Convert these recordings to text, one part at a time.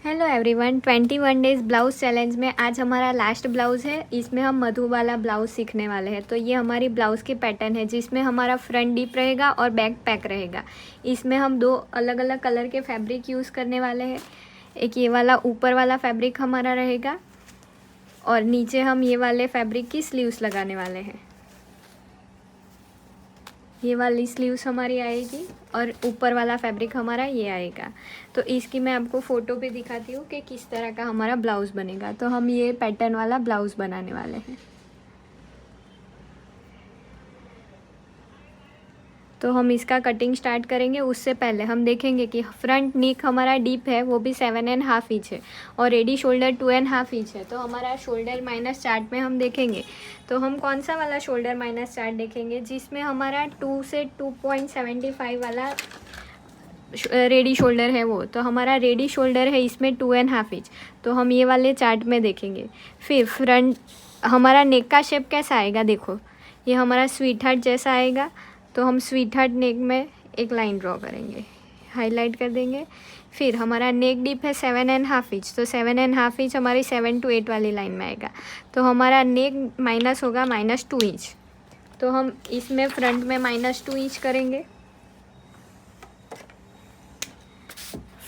Hello everyone, 21 days blouse challenge में आज हमारा लास्ट ब्लाउज़ है। इसमें हम मधु वाला ब्लाउज़ सीखने वाले हैं। तो ये हमारी ब्लाउज़ की पैटर्न है जिसमें हमारा फ्रंट डीप रहेगा और बैक पैक रहेगा। इसमें हम दो अलग अलग कलर के फैब्रिक यूज़ करने वाले हैं। एक ये वाला ऊपर वाला फैब्रिक हमारा रहेगा और नीचे हम ये वाले फैब्रिक की स्लीव्स लगाने वाले हैं। ये वाली स्लीव्स हमारी आएगी और ऊपर वाला फैब्रिक हमारा ये आएगा। तो इसकी मैं आपको फ़ोटो पे दिखाती हूँ कि किस तरह का हमारा ब्लाउज़ बनेगा। तो हम ये पैटर्न वाला ब्लाउज़ बनाने वाले हैं। तो हम इसका कटिंग स्टार्ट करेंगे। उससे पहले हम देखेंगे कि फ्रंट नेक हमारा डीप है, वो भी 7.5 इंच है और रेडी शोल्डर 2.5 इंच है। तो हमारा शोल्डर माइनस चार्ट में हम देखेंगे तो हम कौन सा वाला शोल्डर माइनस चार्ट देखेंगे जिसमें हमारा 2 से 2.75 वाला रेडी शोल्डर है वो। तो हमारा रेडी शोल्डर है इसमें 2.5 इंच। तो हम ये वाले चार्ट में देखेंगे। फिर फ्रंट हमारा नेक का शेप कैसा आएगा, देखो ये हमारा स्वीट हार्ट जैसा आएगा। तो हम स्वीट हार्ट नेक में एक लाइन ड्रॉ करेंगे, हाईलाइट कर देंगे। फिर हमारा नेक डीप है 7.5 इंच। तो 7.5 इंच हमारी 7 to 8 वाली लाइन में आएगा। तो हमारा नेक माइनस होगा -2 इंच। तो हम इसमें फ्रंट में -2 इंच करेंगे,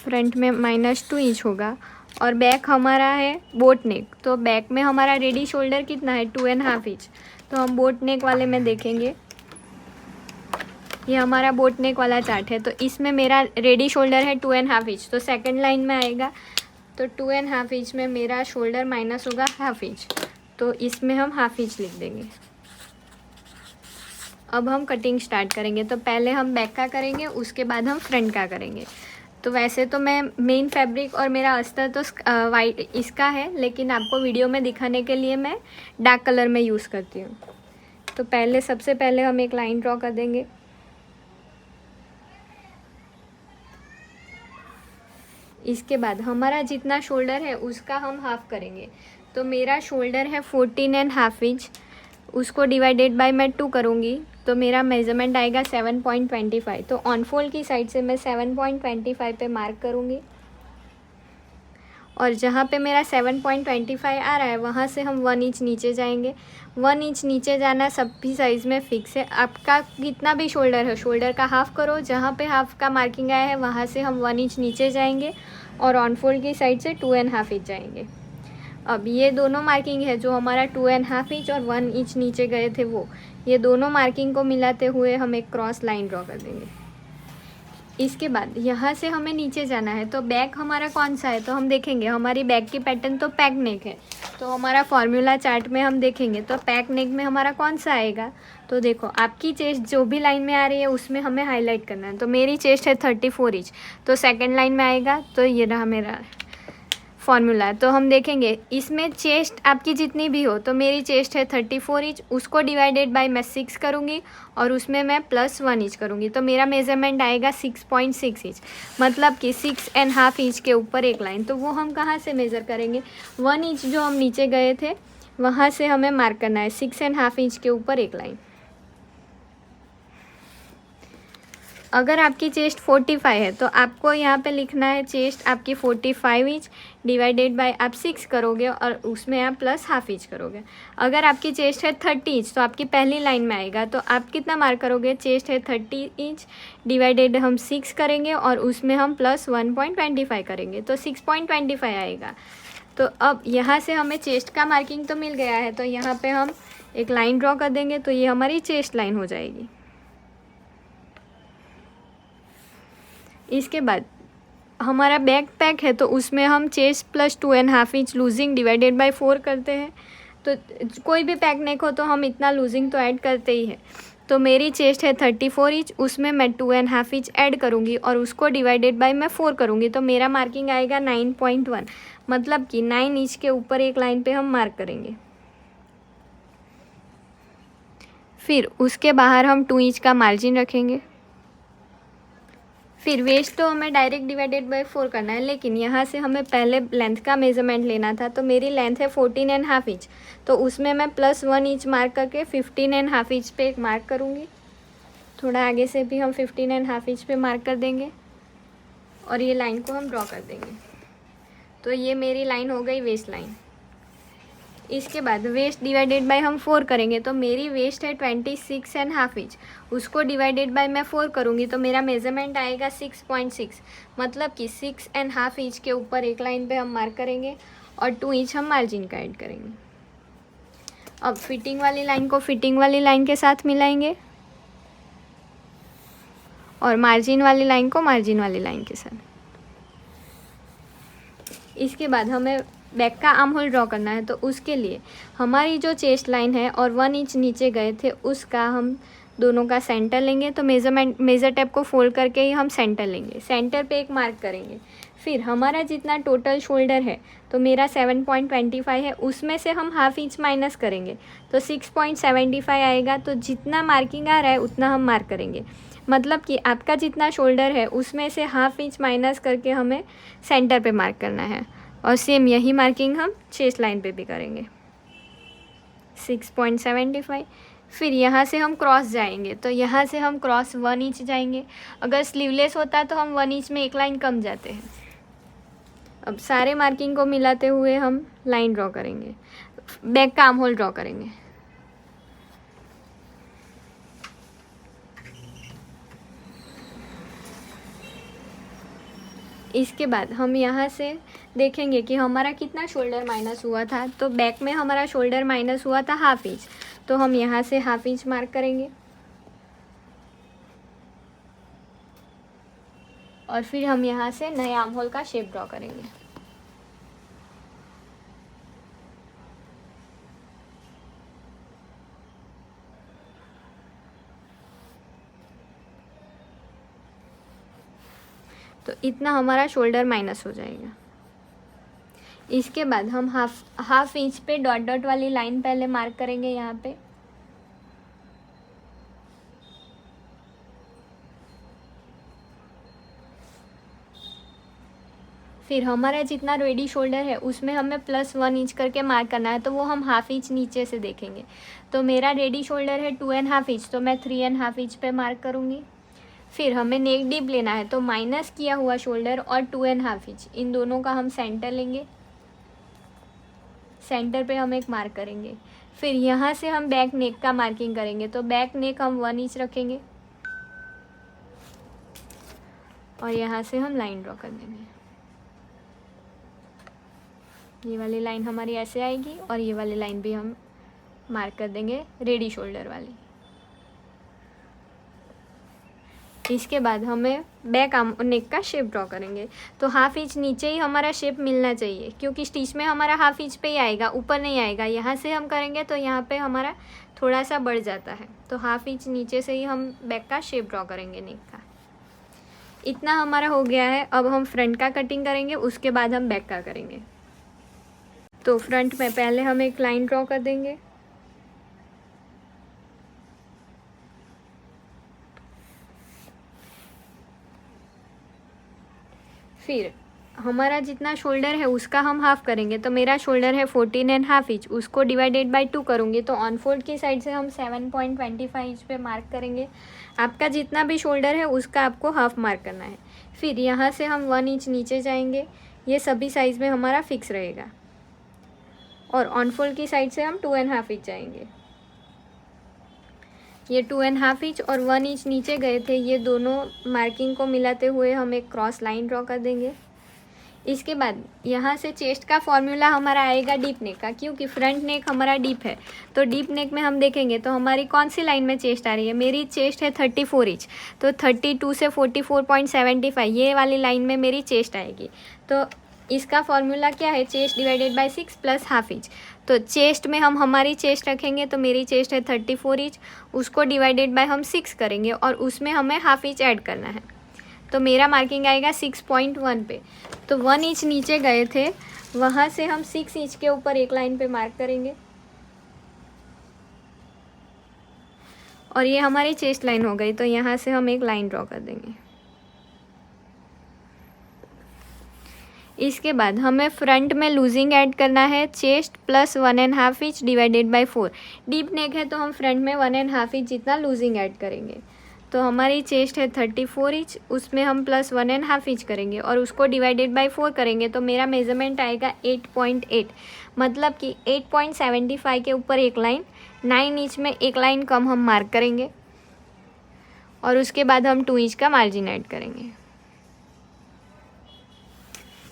फ्रंट में -2 इंच होगा। और बैक हमारा है बोट नेक। तो बैक में हमारा रेडी शोल्डर कितना है 2.5 इंच। तो हम बोट नेक वाले में देखेंगे, ये हमारा बोट नेक वाला चार्ट है। तो इसमें मेरा रेडी शोल्डर है 2.5 इंच। तो सेकंड लाइन में आएगा। तो 2.5 इंच में मेरा शोल्डर माइनस होगा ½ इंच। तो इसमें हम ½ इंच लिख देंगे। अब हम कटिंग स्टार्ट करेंगे। तो पहले हम बैक का करेंगे, उसके बाद हम फ्रंट का करेंगे। तो वैसे तो मैं मेन फैब्रिक और मेरा अस्तर तो वाइट इसका है, लेकिन आपको वीडियो में दिखाने के लिए मैं डार्क कलर में यूज़ करती हूँ। तो सबसे पहले हम एक लाइन ड्रॉ कर देंगे। इसके बाद हमारा जितना शोल्डर है उसका हम हाफ करेंगे। तो मेरा शोल्डर है 14.5 इंच, उसको डिवाइडेड बाय मैं 2 करूँगी। तो मेरा मेज़रमेंट आएगा 7.25। तो ऑन फोल्ड की साइड से मैं 7.25 पे मार्क करूँगी और जहाँ पे मेरा 7.25 आ रहा है वहाँ से हम 1 इंच नीचे जाएंगे। 1 इंच नीचे जाना सभी साइज़ में फिक्स है। आपका कितना भी शोल्डर है, शोल्डर का हाफ़ करो, जहाँ पे हाफ़ का मार्किंग आया है वहाँ से हम 1 इंच नीचे जाएंगे और ऑन फोल्ड की साइड से 2.5 इंच जाएंगे। अब ये दोनों मार्किंग है जो हमारा 2.5 इंच और 1 इंच नीचे गए थे वो, ये दोनों मार्किंग को मिलाते हुए हम एक क्रॉस लाइन ड्रॉ कर देंगे। इसके बाद यहाँ से हमें नीचे जाना है। तो बैक हमारा कौन सा है, तो हम देखेंगे हमारी बैक की पैटर्न तो पैक नेक है। तो हमारा फॉर्मूला चार्ट में हम देखेंगे तो पैक नेक में हमारा कौन सा आएगा। तो देखो आपकी चेस्ट जो भी लाइन में आ रही है उसमें हमें हाईलाइट करना है। तो मेरी चेस्ट है 34 इंच। तो सेकंड लाइन में आएगा। तो ये रहा मेरा फॉर्मूला। तो हम देखेंगे इसमें चेस्ट आपकी जितनी भी हो, तो मेरी चेस्ट है 34 इंच, उसको डिवाइडेड बाय मैं 6 करूँगी और उसमें मैं +1 इंच करूँगी। तो मेरा मेज़रमेंट आएगा 6.6 इंच, मतलब कि 6.5 इंच के ऊपर एक लाइन। तो वो हम कहाँ से मेज़र करेंगे, 1 इंच जो हम नीचे गए थे वहाँ से हमें मार्क करना है 6.5 इंच के ऊपर एक लाइन। अगर आपकी चेस्ट 45 है तो आपको यहाँ पे लिखना है चेस्ट आपकी 45 इंच डिवाइडेड बाय आप 6 करोगे और उसमें आप +½ इंच करोगे। अगर आपकी चेस्ट है 30 इंच तो आपकी पहली लाइन में आएगा। तो आप कितना मार्क करोगे, चेस्ट है 30 इंच डिवाइडेड हम 6 करेंगे और उसमें हम +1.25 करेंगे। तो 6.25 आएगा। तो अब यहाँ से हमें चेस्ट का मार्किंग तो मिल गया है। तो यहाँ पर हम एक लाइन ड्रॉ कर देंगे। तो ये हमारी चेस्ट लाइन हो जाएगी। इसके बाद हमारा बैक पैक है तो उसमें हम chest +2.5 inch losing divided by 4 करते हैं। तो कोई भी पैक नेक हो तो हम इतना लूजिंग तो ऐड करते ही है। तो मेरी चेस्ट है 34 इंच, उसमें मैं 2.5 इंच ऐड करूँगी और उसको डिवाइडेड बाय मैं 4 करूँगी। तो मेरा मार्किंग आएगा 9.1, मतलब कि 9 इंच के ऊपर एक लाइन पे हम मार्क करेंगे। फिर उसके बाहर हम 2 इंच का मार्जिन रखेंगे। फिर वेस्ट तो हमें डायरेक्ट डिवाइडेड बाय 4 करना है, लेकिन यहाँ से हमें पहले लेंथ का मेज़रमेंट लेना था। तो मेरी लेंथ है 14.5 इंच। तो उसमें मैं +1 इंच मार्क करके 15.5 इंच पे एक मार्क करूँगी। थोड़ा आगे से भी हम 15.5 इंच पे मार्क कर देंगे और ये लाइन को हम ड्रॉ कर देंगे। तो ये मेरी लाइन हो गई वेस्ट लाइन। इसके बाद वेस्ट डिवाइडेड बाय हम 4 करेंगे, तो मेरी वेस्ट है 26.5 इंच, उसको डिवाइडेड बाय मैं 4 करूँगी तो मेरा मेज़रमेंट आएगा 6.6, मतलब कि 6.5 इंच के ऊपर एक लाइन पे हम मार्क करेंगे और 2 इंच हम मार्जिन का ऐड करेंगे। अब फिटिंग वाली लाइन को फिटिंग वाली लाइन के साथ मिलाएंगे और मार्जिन वाली लाइन को मार्जिन वाली लाइन के साथ। इसके बाद हमें बैक का आर्म होल ड्रॉ करना है, तो उसके लिए हमारी जो चेस्ट लाइन है और 1 इंच नीचे गए थे उसका हम दोनों का सेंटर लेंगे। तो मेज़र टेप को फोल्ड करके ही हम सेंटर लेंगे, सेंटर पे एक मार्क करेंगे। फिर हमारा जितना टोटल शोल्डर है तो मेरा 7.25 है, उसमें से हम हाफ इंच माइनस करेंगे तो 6.75 आएगा। तो जितना मार्किंग आ रहा है उतना हम मार्क करेंगे, मतलब कि आपका जितना शोल्डर है उसमें से हाफ इंच माइनस करके हमें सेंटर पे मार्क करना है। और सेम यही मार्किंग हम चेस्ट लाइन पे भी करेंगे 6.75। फिर यहाँ से हम क्रॉस जाएंगे, तो यहाँ से हम क्रॉस 1 इंच जाएंगे। अगर स्लीवलेस होता तो हम 1 इंच में एक लाइन कम जाते हैं। अब सारे मार्किंग को मिलाते हुए हम लाइन ड्रॉ करेंगे, बैक का आर्म होल ड्रॉ करेंगे। इसके बाद हम यहाँ से देखेंगे कि हमारा कितना शोल्डर माइनस हुआ था। तो बैक में हमारा शोल्डर माइनस हुआ था हाफ इंच, तो हम यहाँ से हाफ इंच मार्क करेंगे और फिर हम यहाँ से नए आर्म होल का शेप ड्रॉ करेंगे। तो इतना हमारा शोल्डर माइनस हो जाएगा। इसके बाद हम हाफ इंच पे डॉट डॉट वाली लाइन पहले मार्क करेंगे यहाँ पे। फिर हमारा जितना रेडी शोल्डर है उसमें हमें +1 इंच करके मार्क करना है, तो वो हम हाफ इंच नीचे से देखेंगे। तो मेरा रेडी शोल्डर है 2.5 इंच, तो मैं 3.5 इंच पे मार्क करूँगी। फिर हमें नेक डीप लेना है, तो माइनस किया हुआ शोल्डर और 2.5 इंच इन दोनों का हम सेंटर लेंगे, सेंटर पे हम एक मार्क करेंगे। फिर यहाँ से हम बैक नेक का मार्किंग करेंगे, तो बैक नेक हम 1 इंच रखेंगे और यहाँ से हम लाइन ड्रॉ कर देंगे। ये वाली लाइन हमारी ऐसे आएगी और ये वाली लाइन भी हम मार्क कर देंगे रेडी शोल्डर वाली। इसके बाद हमें बैक आर्म नेक का शेप ड्रॉ करेंगे, तो हाफ इंच नीचे ही हमारा शेप मिलना चाहिए, क्योंकि स्टिच में हमारा हाफ इंच पे ही आएगा, ऊपर नहीं आएगा। यहाँ से हम करेंगे तो यहाँ पे हमारा थोड़ा सा बढ़ जाता है, तो हाफ इंच नीचे से ही हम बैक का शेप ड्रॉ करेंगे नेक का। इतना हमारा हो गया है। अब हम फ्रंट का कटिंग करेंगे, उसके बाद हम बैक का करेंगे। तो फ्रंट में पहले हम एक लाइन ड्रॉ कर देंगे, फिर हमारा जितना शोल्डर है उसका हम हाफ करेंगे। तो मेरा शोल्डर है 14.5 इंच, उसको डिवाइडेड बाय 2 करूँगी, तो ऑन फोल्ड की साइड से हम 7.25 इंच पे मार्क करेंगे। आपका जितना भी शोल्डर है उसका आपको हाफ मार्क करना है। फिर यहाँ से हम 1 इंच नीचे जाएंगे, ये सभी साइज़ में हमारा फिक्स रहेगा। और ऑन फोल्ड की साइड से हम 2.5 इंच जाएंगे। ये 2.5 इंच और 1 इंच नीचे गए थे, ये दोनों मार्किंग को मिलाते हुए हम एक क्रॉस लाइन ड्रॉ कर देंगे। इसके बाद यहाँ से चेस्ट का फॉर्मूला हमारा आएगा डीप नेक का, क्योंकि फ्रंट नेक हमारा डीप है। तो डीप नेक में हम देखेंगे तो हमारी कौन सी लाइन में चेस्ट आ रही है। मेरी चेस्ट है 34 इंच, तो 32 से 44.75 ये वाली लाइन में मेरी चेस्ट आएगी। तो इसका फॉर्मूला क्या है, chest divided by 6 plus half inch. तो चेस्ट में हम हमारी चेस्ट रखेंगे, तो मेरी चेस्ट है 34 इंच, उसको डिवाइडेड बाय हम 6 करेंगे और उसमें हमें हाफ इंच ऐड करना है। तो मेरा मार्किंग आएगा 6.1 पे। तो 1 इंच नीचे गए थे, वहाँ से हम 6 इंच के ऊपर एक लाइन पे मार्क करेंगे और ये हमारी चेस्ट लाइन हो गई। तो यहाँ से हम एक लाइन ड्रॉ कर देंगे। इसके बाद हमें फ्रंट में लूजिंग ऐड करना है, chest plus 1.5 inch divided by 4। Deep neck है तो हम फ्रंट में 1.5 इंच जितना लूजिंग ऐड करेंगे। तो हमारी चेस्ट है 34 इंच, उसमें हम प्लस 1.5 इंच करेंगे और उसको डिवाइडेड बाय 4 करेंगे तो मेरा मेज़रमेंट आएगा 8.8, मतलब कि 8.75 के ऊपर एक लाइन, 9 इंच में एक लाइन कम हम मार्क करेंगे और उसके बाद हम 2 इंच का मार्जिन ऐड करेंगे।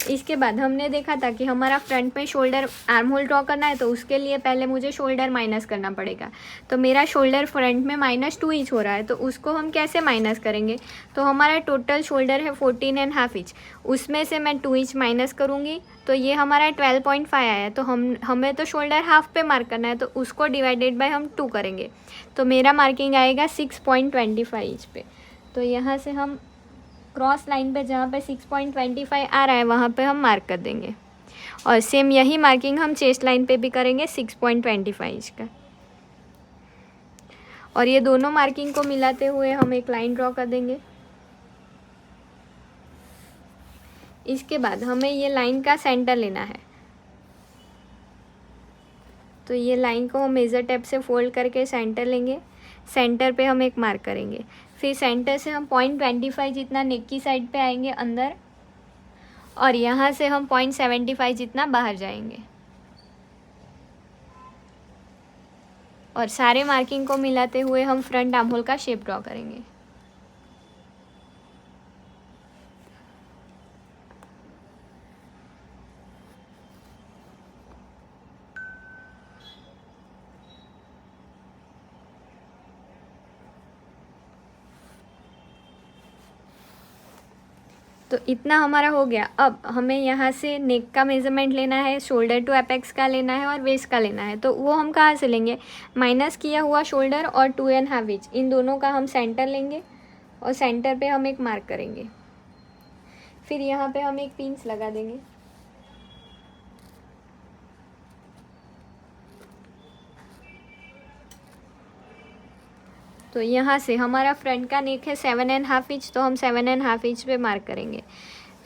इसके बाद हमने देखा था कि हमारा फ्रंट में शोल्डर आर्म होल ड्रॉ करना है, तो उसके लिए पहले मुझे शोल्डर माइनस करना पड़ेगा। तो मेरा शोल्डर फ्रंट में -2 इंच हो रहा है, तो उसको हम कैसे माइनस करेंगे? तो हमारा टोटल शोल्डर है 14.5 इंच, उसमें से मैं 2 इंच माइनस करूँगी तो ये हमारा 12.5 आया। तो हमें तो शोल्डर हाफ पे मार्क करना है, तो उसको डिवाइडेड बाय हम 2 करेंगे तो मेरा मार्किंग आएगा 6.25 इंच पे। तो यहाँ से हम क्रॉस लाइन पे जहाँ पे 6.25 आ रहा है वहाँ पे हम मार्क कर देंगे और सेम यही मार्किंग हम चेस्ट लाइन पे भी करेंगे 6.25 इंच का। और ये दोनों मार्किंग को मिलाते हुए हम एक लाइन ड्रॉ कर देंगे। इसके बाद हमें ये लाइन का सेंटर लेना है, तो ये लाइन को हम मेज़र टेप से फोल्ड करके सेंटर लेंगे। सेंटर पे हम एक मार्क करेंगे, फिर सेंटर से हम 0.25 जितना नेक की साइड पे आएंगे अंदर और यहाँ से हम 0.75 जितना बाहर जाएंगे और सारे मार्किंग को मिलाते हुए हम फ्रंट आर्म होल का शेप ड्रॉ करेंगे। तो इतना हमारा हो गया। अब हमें यहाँ से नेक का मेज़रमेंट लेना है, शोल्डर टू एपेक्स का लेना है और वेस्ट का लेना है। तो वो हम कहाँ से लेंगे? माइनस किया हुआ शोल्डर और 2.5 इंच, इन दोनों का हम सेंटर लेंगे और सेंटर पे हम एक मार्क करेंगे। फिर यहाँ पे हम एक पिंस लगा देंगे। तो यहाँ से हमारा फ्रंट का नेक है 7.5 इंच, तो हम 7.5 इंच पे मार्क करेंगे।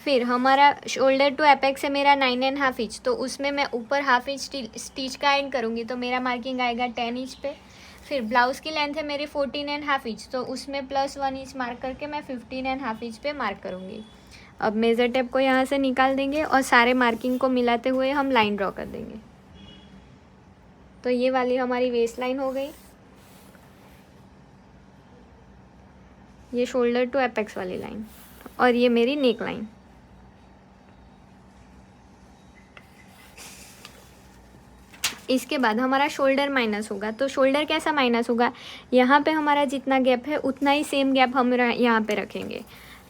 फिर हमारा शोल्डर टू एपेक्स है मेरा 9.5 इंच, तो उसमें मैं ऊपर हाफ इंच स्टिच का एंड करूँगी तो मेरा मार्किंग आएगा 10 इंच पे। फिर ब्लाउज़ की लेंथ है मेरी 14.5 इंच, तो उसमें प्लस 1 इंच मार्क करके मैं 15.5 इंच पे मार्क करूँगी। अब मेज़र टेप को यहाँ से निकाल देंगे और सारे मार्किंग को मिलाते हुए हम लाइन ड्रॉ कर देंगे। तो ये वाली हमारी वेस्ट लाइन हो गई, ये शोल्डर टू एपेक्स वाली लाइन और ये मेरी नेक लाइन। इसके बाद हमारा शोल्डर माइनस होगा। तो शोल्डर कैसा माइनस होगा? यहाँ पे हमारा जितना गैप है उतना ही सेम गैप हम यहाँ पे रखेंगे।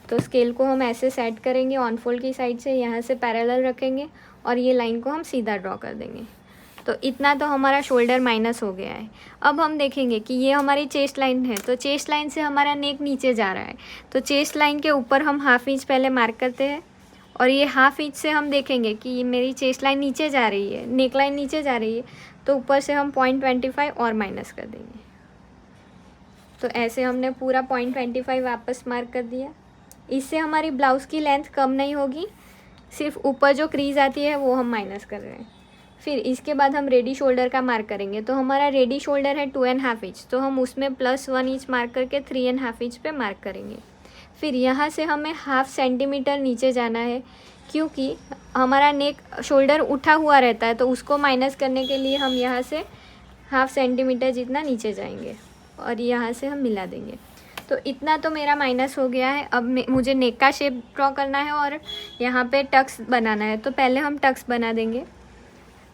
तो स्केल को हम ऐसे सेट करेंगे, ऑन फोल्ड की साइड से यहाँ से पैरेलल रखेंगे और ये लाइन को हम सीधा ड्रॉ कर देंगे। तो इतना तो हमारा शोल्डर माइनस हो गया है। अब हम देखेंगे कि ये हमारी चेस्ट लाइन है, तो चेस्ट लाइन से हमारा नेक नीचे जा रहा है, तो चेस्ट लाइन के ऊपर हम हाफ इंच पहले मार्क करते हैं और ये हाफ इंच से हम देखेंगे कि ये मेरी चेस्ट लाइन नीचे जा रही है, नेक लाइन नीचे जा रही है, तो ऊपर से हम 0.25 और माइनस कर देंगे। तो ऐसे हमने पूरा 0.25 वापस मार्क कर दिया। इससे हमारी ब्लाउज़ की लेंथ कम नहीं होगी, सिर्फ ऊपर जो क्रीज आती है वो हम माइनस कर रहे हैं। फिर इसके बाद हम रेडी शोल्डर का मार्क करेंगे। तो हमारा रेडी शोल्डर है 2.5 इंच, तो हम उसमें प्लस 1 इंच मार्क करके 3.5 इंच पे मार्क करेंगे। फिर यहाँ से हमें 0.5 सेंटीमीटर नीचे जाना है, क्योंकि हमारा नेक शोल्डर उठा हुआ रहता है, तो उसको माइनस करने के लिए हम यहाँ से 0.5 सेंटीमीटर जितना नीचे जाएंगे और यहाँ से हम मिला देंगे। तो इतना तो मेरा माइनस हो गया है। अब मुझे नेक का शेप ड्रॉ करना है और यहाँ पे टक्स बनाना है, तो पहले हम टक्स बना देंगे।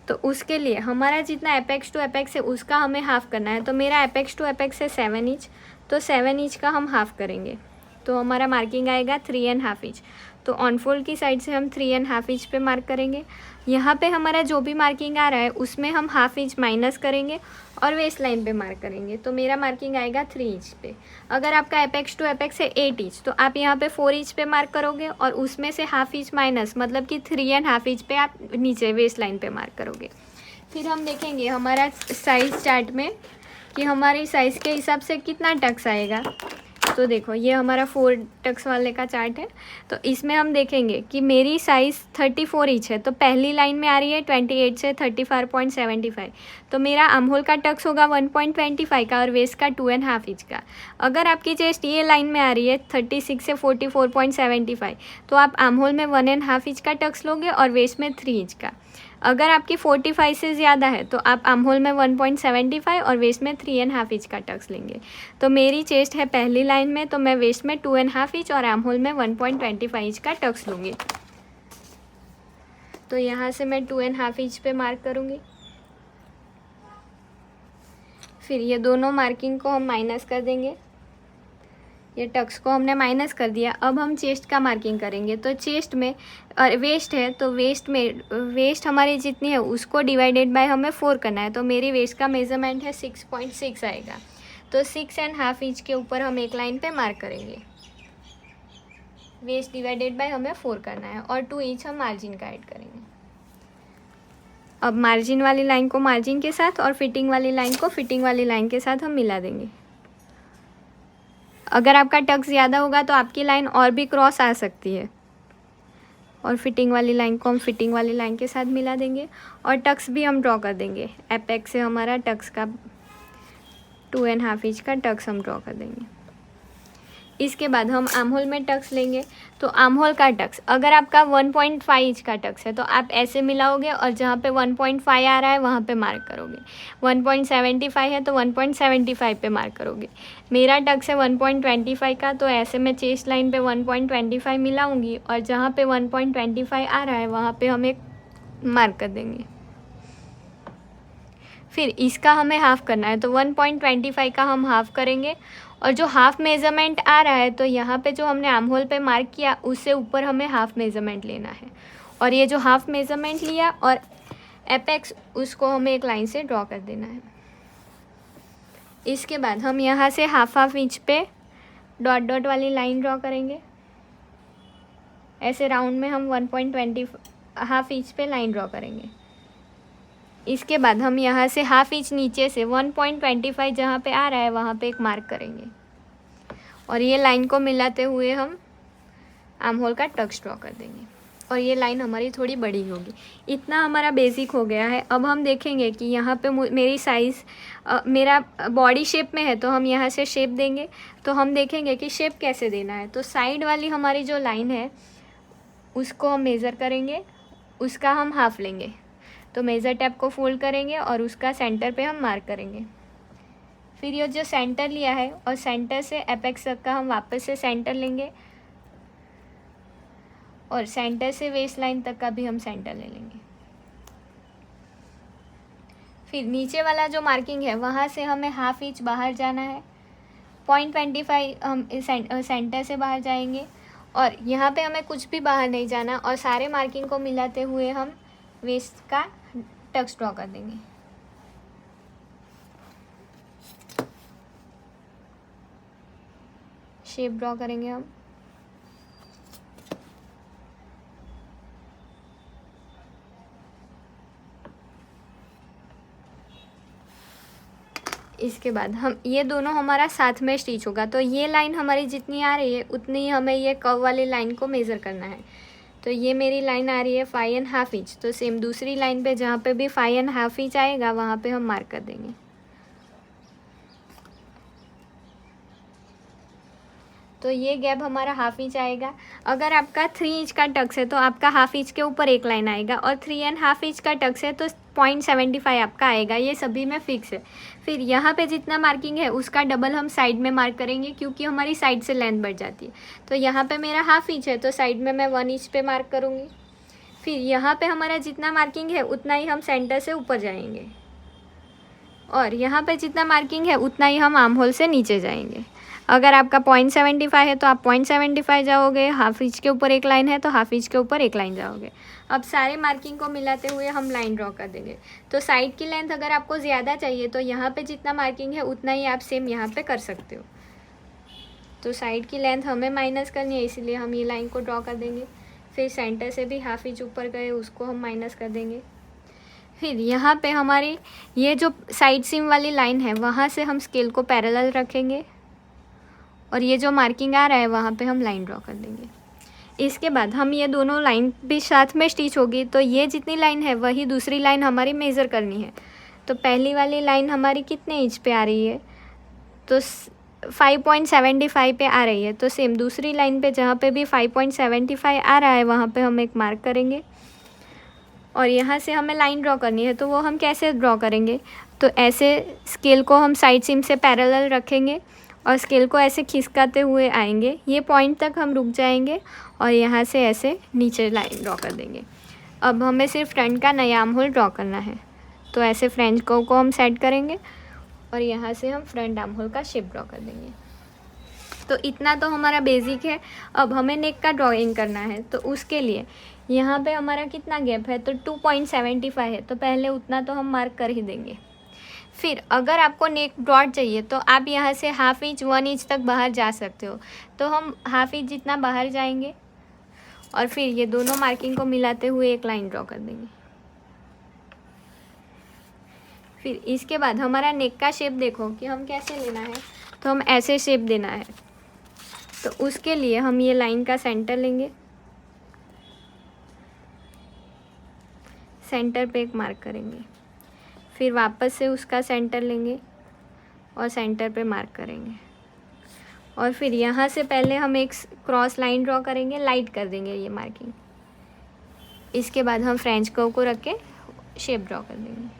तो उसके लिए हमारा जितना एपेक्स टू एपेक्स है उसका हमें हाफ़ करना है। तो मेरा एपेक्स टू एपेक्स है 7 इंच, तो 7 इंच का हम हाफ़ करेंगे, तो हमारा मार्किंग आएगा 3.5 इंच। तो ऑन फोल्ड की साइड से हम 3.5 इंच पे मार्क करेंगे। यहाँ पे हमारा जो भी मार्किंग आ रहा है उसमें हम 1/2 इंच माइनस करेंगे और वेस्ट लाइन पे मार्क करेंगे, तो मेरा मार्किंग आएगा 3 इंच पे। अगर आपका एपेक्स टू एपेक्स है 8 इंच, तो आप यहाँ पे 4 इंच पे मार्क करोगे और उसमें से 1/2 इंच माइनस, मतलब कि 3.5 इंच पे आप नीचे वेस्ट लाइन पे मार्क करोगे। फिर हम देखेंगे हमारा साइज़ चार्ट में कि हमारी साइज़ के हिसाब से कितना टक्स आएगा। तो देखो ये हमारा 4 टक्स वाले का चार्ट है। तो इसमें हम देखेंगे कि मेरी साइज़ 34 इंच है, तो पहली लाइन में आ रही है 28 से 34.75। तो मेरा आर्म होल का टक्स होगा 1.25 का और वेस्ट का 2.5 इंच का। अगर आपकी चेस्ट ये लाइन में आ रही है 36 से 44.75, तो आप आर्म होल में 1.5 इंच का टक्स लोगे और वेस्ट में 3 इंच का। अगर आपकी 45 से ज़्यादा है तो आप आर्म होल में 1.75 और वेस्ट में 3.5 इंच का टक्स लेंगे। तो मेरी चेस्ट है पहली लाइन में, तो मैं वेस्ट में 2.5 इंच और आर्म होल में 1.25 इंच का टक्स लूँगी। तो यहाँ से मैं 2.5 इंच पे मार्क करूँगी। फिर ये दोनों मार्किंग को हम माइनस कर देंगे। ये टक्स को हमने माइनस कर दिया। अब हम चेस्ट का मार्किंग करेंगे। तो चेस्ट में और वेस्ट है, तो वेस्ट हमारी जितनी है उसको डिवाइडेड बाय हमें 4 करना है। तो मेरी वेस्ट का मेज़रमेंट है 6.6 आएगा। तो 6.5 इंच के ऊपर हम एक लाइन पे मार्क करेंगे। वेस्ट डिवाइडेड बाय हमें 4 करना है और 2 इंच हम मार्जिन का ऐड करेंगे। अब मार्जिन वाली लाइन को मार्जिन के साथ और फिटिंग वाली लाइन को फिटिंग वाली लाइन के साथ हम मिला देंगे। अगर आपका टक्स ज़्यादा होगा तो आपकी लाइन और भी क्रॉस आ सकती है। और फिटिंग वाली लाइन को हम फिटिंग वाली लाइन के साथ मिला देंगे और टक्स भी हम ड्रॉ कर देंगे। एपेक्स से हमारा टक्स का 2.5 इंच का टक्स हम ड्रॉ कर देंगे। इसके बाद हम आर्म होल में टक्स लेंगे। तो आर्म होल का टक्स अगर आपका 1.5 इंच का टक्स है तो आप ऐसे मिलाओगे और जहाँ पे 1.5 आ रहा है वहाँ पे मार्क करोगे। 1.75 है तो 1.75 पे मार्क करोगे। मेरा टक्स है 1.25 का, तो ऐसे मैं चेस्ट लाइन पे 1.25 मिलाऊंगी और जहाँ पे 1.25 आ रहा है वहाँ पे हम एक मार्क कर देंगे। फिर इसका हमें हाफ़ करना है, तो 1.25 का हम हाफ़ करेंगे और जो हाफ़ मेज़रमेंट आ रहा है तो यहाँ पे जो हमने आर्म होल पे मार्क किया उससे ऊपर हमें हाफ़ मेज़रमेंट लेना है। और ये जो हाफ़ मेज़रमेंट लिया और एपेक्स उसको हमें एक लाइन से ड्रॉ कर देना है। इसके बाद हम यहाँ से हाफ इंच पे डॉट डॉट वाली लाइन ड्रॉ करेंगे। ऐसे राउंड में हम 1.20 हाफ इंच पे लाइन ड्रॉ करेंगे। इसके बाद हम यहाँ से हाफ इंच नीचे से 1.25 जहाँ पे आ रहा है वहाँ पे एक मार्क करेंगे और ये लाइन को मिलाते हुए हम आर्म होल का टक्स ड्रॉ कर देंगे और ये लाइन हमारी थोड़ी बड़ी होगी। इतना हमारा बेसिक हो गया है। अब हम देखेंगे कि यहाँ पे मेरी साइज़ मेरा बॉडी शेप में है तो हम यहाँ से शेप देंगे। तो हम देखेंगे कि शेप कैसे देना है। तो साइड वाली हमारी जो लाइन है उसको हम मेज़र करेंगे, उसका हम हाफ लेंगे। तो मेज़र टैप को फोल्ड करेंगे और उसका सेंटर पे हम मार्क करेंगे। फिर ये जो सेंटर लिया है और सेंटर से एपेक्स तक का हम वापस से सेंटर लेंगे और सेंटर से वेस्ट लाइन तक का भी हम सेंटर ले लेंगे। फिर नीचे वाला जो मार्किंग है वहाँ से हमें हाफ इंच बाहर जाना है। 0.25 हम सेंटर से बाहर जाएंगे और यहाँ पे हमें कुछ भी बाहर नहीं जाना और सारे मार्किंग को मिलाते हुए हम वेस्ट का टक्स ड्रॉ कर देंगे। शेप ड्रॉ करेंगे हम। इसके बाद हम ये दोनों हमारा साथ में स्टिच होगा। तो ये लाइन हमारी जितनी आ रही है उतनी ही हमें ये कर्व वाली लाइन को मेज़र करना है। तो ये मेरी लाइन आ रही है 5.5 इंच। तो सेम दूसरी लाइन पे जहाँ पे भी 5.5 इंच आएगा वहाँ पे हम मार्क कर देंगे। तो ये गैप हमारा हाफ इंच आएगा। अगर आपका 3 इंच का टक्स है तो आपका हाफ इंच के ऊपर एक लाइन आएगा और 3.5 इंच का टक्स है तो 0.75 आपका आएगा। ये सभी में फिक्स है। फिर यहाँ पे जितना मार्किंग है उसका डबल हम साइड में मार्क करेंगे क्योंकि हमारी साइड से लेंथ बढ़ जाती है। तो यहाँ पे मेरा हाफ इंच है तो साइड में मैं 1 इंच पे मार्क करूँगी। फिर यहाँ पे हमारा जितना मार्किंग है उतना ही हम सेंटर से ऊपर जाएंगे और यहाँ पे जितना मार्किंग है उतना ही हम आर्म होल से नीचे जाएंगे। अगर आपका 0.75 है तो आप 0.75 जाओगे। हाफ इंच के ऊपर एक लाइन है तो हाफ इंच के ऊपर एक लाइन जाओगे। अब सारे मार्किंग को मिलाते हुए हम लाइन ड्रॉ कर देंगे। तो साइड की लेंथ अगर आपको ज़्यादा चाहिए तो यहाँ पे जितना मार्किंग है उतना ही आप सेम यहाँ पे कर सकते हो। तो साइड की लेंथ हमें माइनस करनी है इसलिए हम ये लाइन को ड्रॉ कर देंगे। फिर सेंटर से भी हाफ इंच ऊपर गए उसको हम माइनस कर देंगे। फिर यहाँ पे हमारी ये जो साइड सीम वाली लाइन है वहाँ से हम स्केल को पैरेलल रखेंगे और ये जो मार्किंग आ रहा है वहाँ पे हम लाइन ड्रॉ कर देंगे। इसके बाद हम ये दोनों लाइन भी साथ में स्टिच होगी, तो ये जितनी लाइन है वही दूसरी लाइन हमारी मेज़र करनी है। तो पहली वाली लाइन हमारी कितने इंच पे आ रही है, तो 5.75 पे आ रही है। तो सेम दूसरी लाइन पे जहाँ पे भी 5.75 आ रहा है वहाँ पे हम एक मार्क करेंगे और यहाँ से हमें लाइन ड्रॉ करनी है। तो वो हम कैसे ड्रॉ करेंगे, तो ऐसे स्केल को हम साइड सीम से पैरेलल रखेंगे और स्केल को ऐसे खिसकाते हुए आएंगे, ये पॉइंट तक हम रुक जाएंगे और यहाँ से ऐसे नीचे लाइन ड्रॉ कर देंगे। अब हमें सिर्फ फ्रंट का नया आर्म होल ड्रॉ करना है। तो ऐसे फ्रेंच कर्व को हम सेट करेंगे और यहाँ से हम फ्रंट आर्म होल का शेप ड्रॉ कर देंगे। तो इतना तो हमारा बेसिक है। अब हमें नेक का ड्राइंग करना है, तो उसके लिए यहाँ पे हमारा कितना गैप है, तो 2.75 है, तो पहले उतना तो हम मार्क कर ही देंगे। फिर अगर आपको नेक ब्रॉड चाहिए तो आप यहाँ से हाफ इंच 1 इंच तक बाहर जा सकते हो। तो हम हाफ इंच जितना बाहर जाएंगे और फिर ये दोनों मार्किंग को मिलाते हुए एक लाइन ड्रॉ कर देंगे। फिर इसके बाद हमारा नेक का शेप देखो कि हम कैसे लेना है, तो हम ऐसे शेप देना है। तो उसके लिए हम ये लाइन का सेंटर लेंगे, सेंटर पे एक मार्क करेंगे, फिर वापस से उसका सेंटर लेंगे और सेंटर पे मार्क करेंगे और फिर यहाँ से पहले हम एक क्रॉस लाइन ड्रॉ करेंगे, लाइट कर देंगे ये मार्किंग। इसके बाद हम फ्रेंच कर्व को रख के शेप ड्रॉ कर देंगे।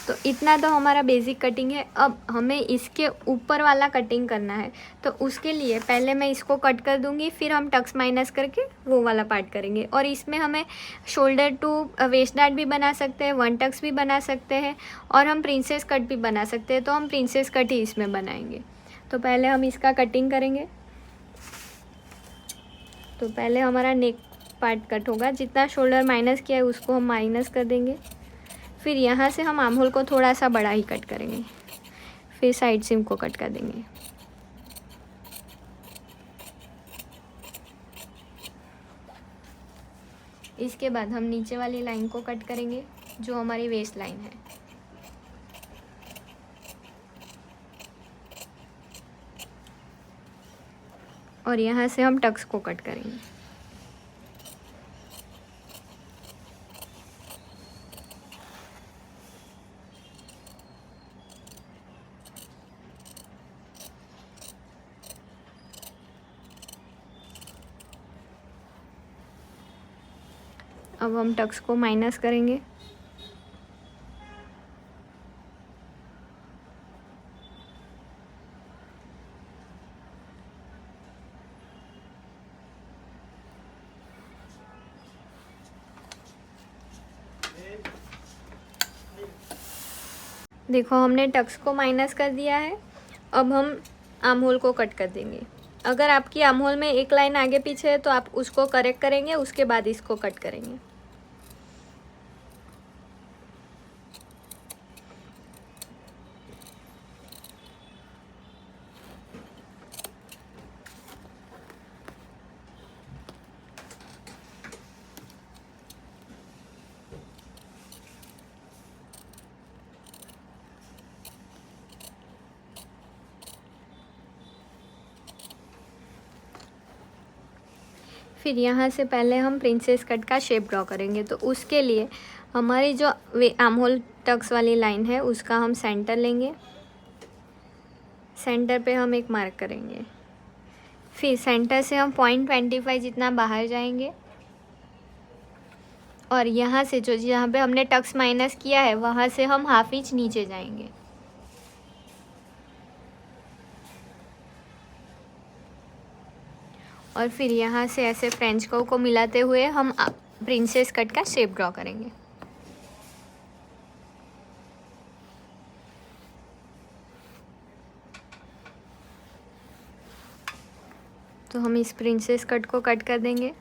तो इतना तो हमारा बेसिक कटिंग है। अब हमें इसके ऊपर वाला कटिंग करना है, तो उसके लिए पहले मैं इसको कट कर दूंगी, फिर हम टक्स माइनस करके वो वाला पार्ट करेंगे। और इसमें हमें शोल्डर टू वेस्ट डार्ट भी बना सकते हैं, 1 टक्स भी बना सकते हैं और हम प्रिंसेस कट भी बना सकते हैं। तो हम प्रिंसेस कट ही इसमें बनाएंगे। तो पहले हम इसका कटिंग करेंगे। तो पहले हमारा नेक पार्ट कट होगा, जितना शोल्डर माइनस किया है उसको हम माइनस कर देंगे। फिर यहाँ से हम आर्म होल को थोड़ा सा बड़ा ही कट करेंगे, फिर साइड सीम को कट कर देंगे। इसके बाद हम नीचे वाली लाइन को कट करेंगे जो हमारी वेस्ट लाइन है। और यहाँ से हम टक्स को कट करेंगे। अब हम टक्स को माइनस करेंगे। देखो हमने टक्स को माइनस कर दिया है। अब हम आर्म होल को कट कर देंगे। अगर आपकी आर्म होल में एक लाइन आगे पीछे है तो आप उसको करेक्ट करेंगे, उसके बाद इसको कट करेंगे। फिर यहाँ से पहले हम प्रिंसेस कट का शेप ड्रॉ करेंगे। तो उसके लिए हमारी जो आर्म होल टक्स वाली लाइन है उसका हम सेंटर लेंगे, सेंटर पे हम एक मार्क करेंगे। फिर सेंटर से हम 0.25 जितना बाहर जाएंगे और यहाँ से जो जहाँ पे हमने टक्स माइनस किया है वहाँ से हम हाफ इंच नीचे जाएंगे। और फिर यहाँ से ऐसे फ्रेंच कर्व को मिलाते हुए हम प्रिंसेस कट का शेप ड्रॉ करेंगे। तो हम इस प्रिंसेस कट को कट कर देंगे।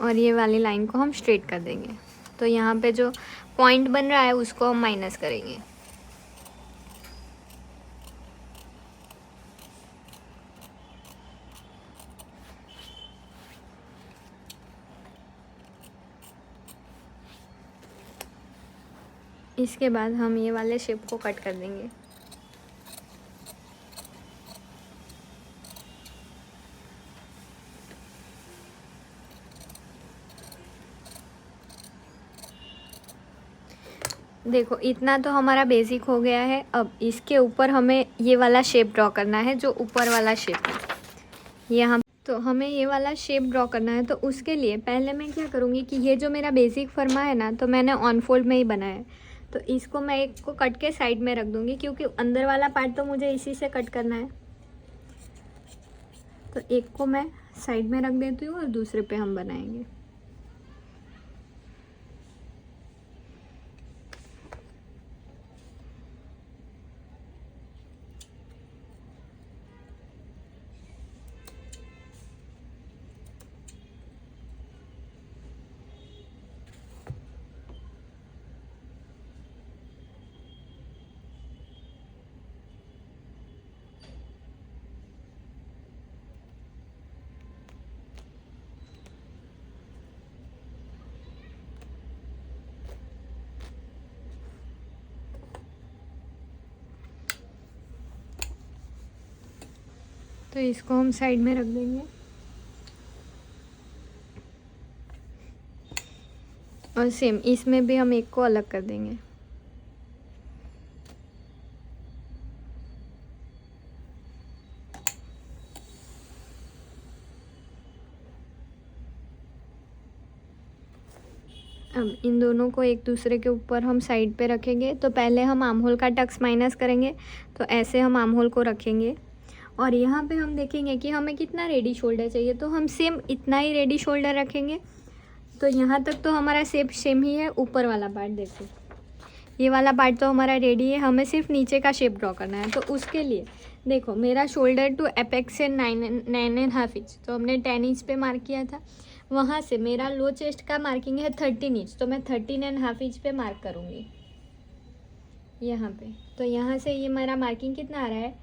और ये वाली लाइन को हम स्ट्रेट कर देंगे। तो यहाँ पे जो पॉइंट बन रहा है उसको हम माइनस करेंगे। इसके बाद हम ये वाले शेप को कट कर देंगे। देखो इतना तो हमारा बेसिक हो गया है। अब इसके ऊपर हमें ये वाला शेप ड्रॉ करना है, जो ऊपर वाला शेप है। यहाँ तो हमें ये वाला शेप ड्रॉ करना है। तो उसके लिए पहले मैं क्या करूँगी कि ये जो मेरा बेसिक फर्मा है ना, तो मैंने ऑन फोल्ड में ही बनाया है। तो इसको मैं एक को कट के साइड में रख दूँगी, क्योंकि अंदर वाला पार्ट तो मुझे इसी से कट करना है। तो एक को मैं साइड में रख देती हूँ और दूसरे पे हम बनाएंगे। तो इसको हम साइड में रख देंगे और सेम इसमें भी हम एक को अलग कर देंगे। अब इन दोनों को एक दूसरे के ऊपर हम साइड पे रखेंगे। तो पहले हम आर्म होल का टक्स माइनस करेंगे। तो ऐसे हम आर्म होल को रखेंगे और यहाँ पे हम देखेंगे कि हमें कितना रेडी शोल्डर चाहिए। तो हम सेम इतना ही रेडी शोल्डर रखेंगे। तो यहाँ तक तो हमारा शेप सेम ही है। ऊपर वाला पार्ट देखो, ये वाला पार्ट तो हमारा रेडी है, हमें सिर्फ नीचे का शेप ड्रॉ करना है। तो उसके लिए देखो मेरा शोल्डर टू एपेक्स से 9.5 इंच, तो हमने 10 इंच पे मार्क किया था। वहाँ से मेरा लो चेस्ट का मार्किंग है 13 इंच, तो मैं 13.5 इंच पे मार्क करूँगी यहाँ पे। तो यहाँ से ये मेरा मार्किंग कितना आ रहा है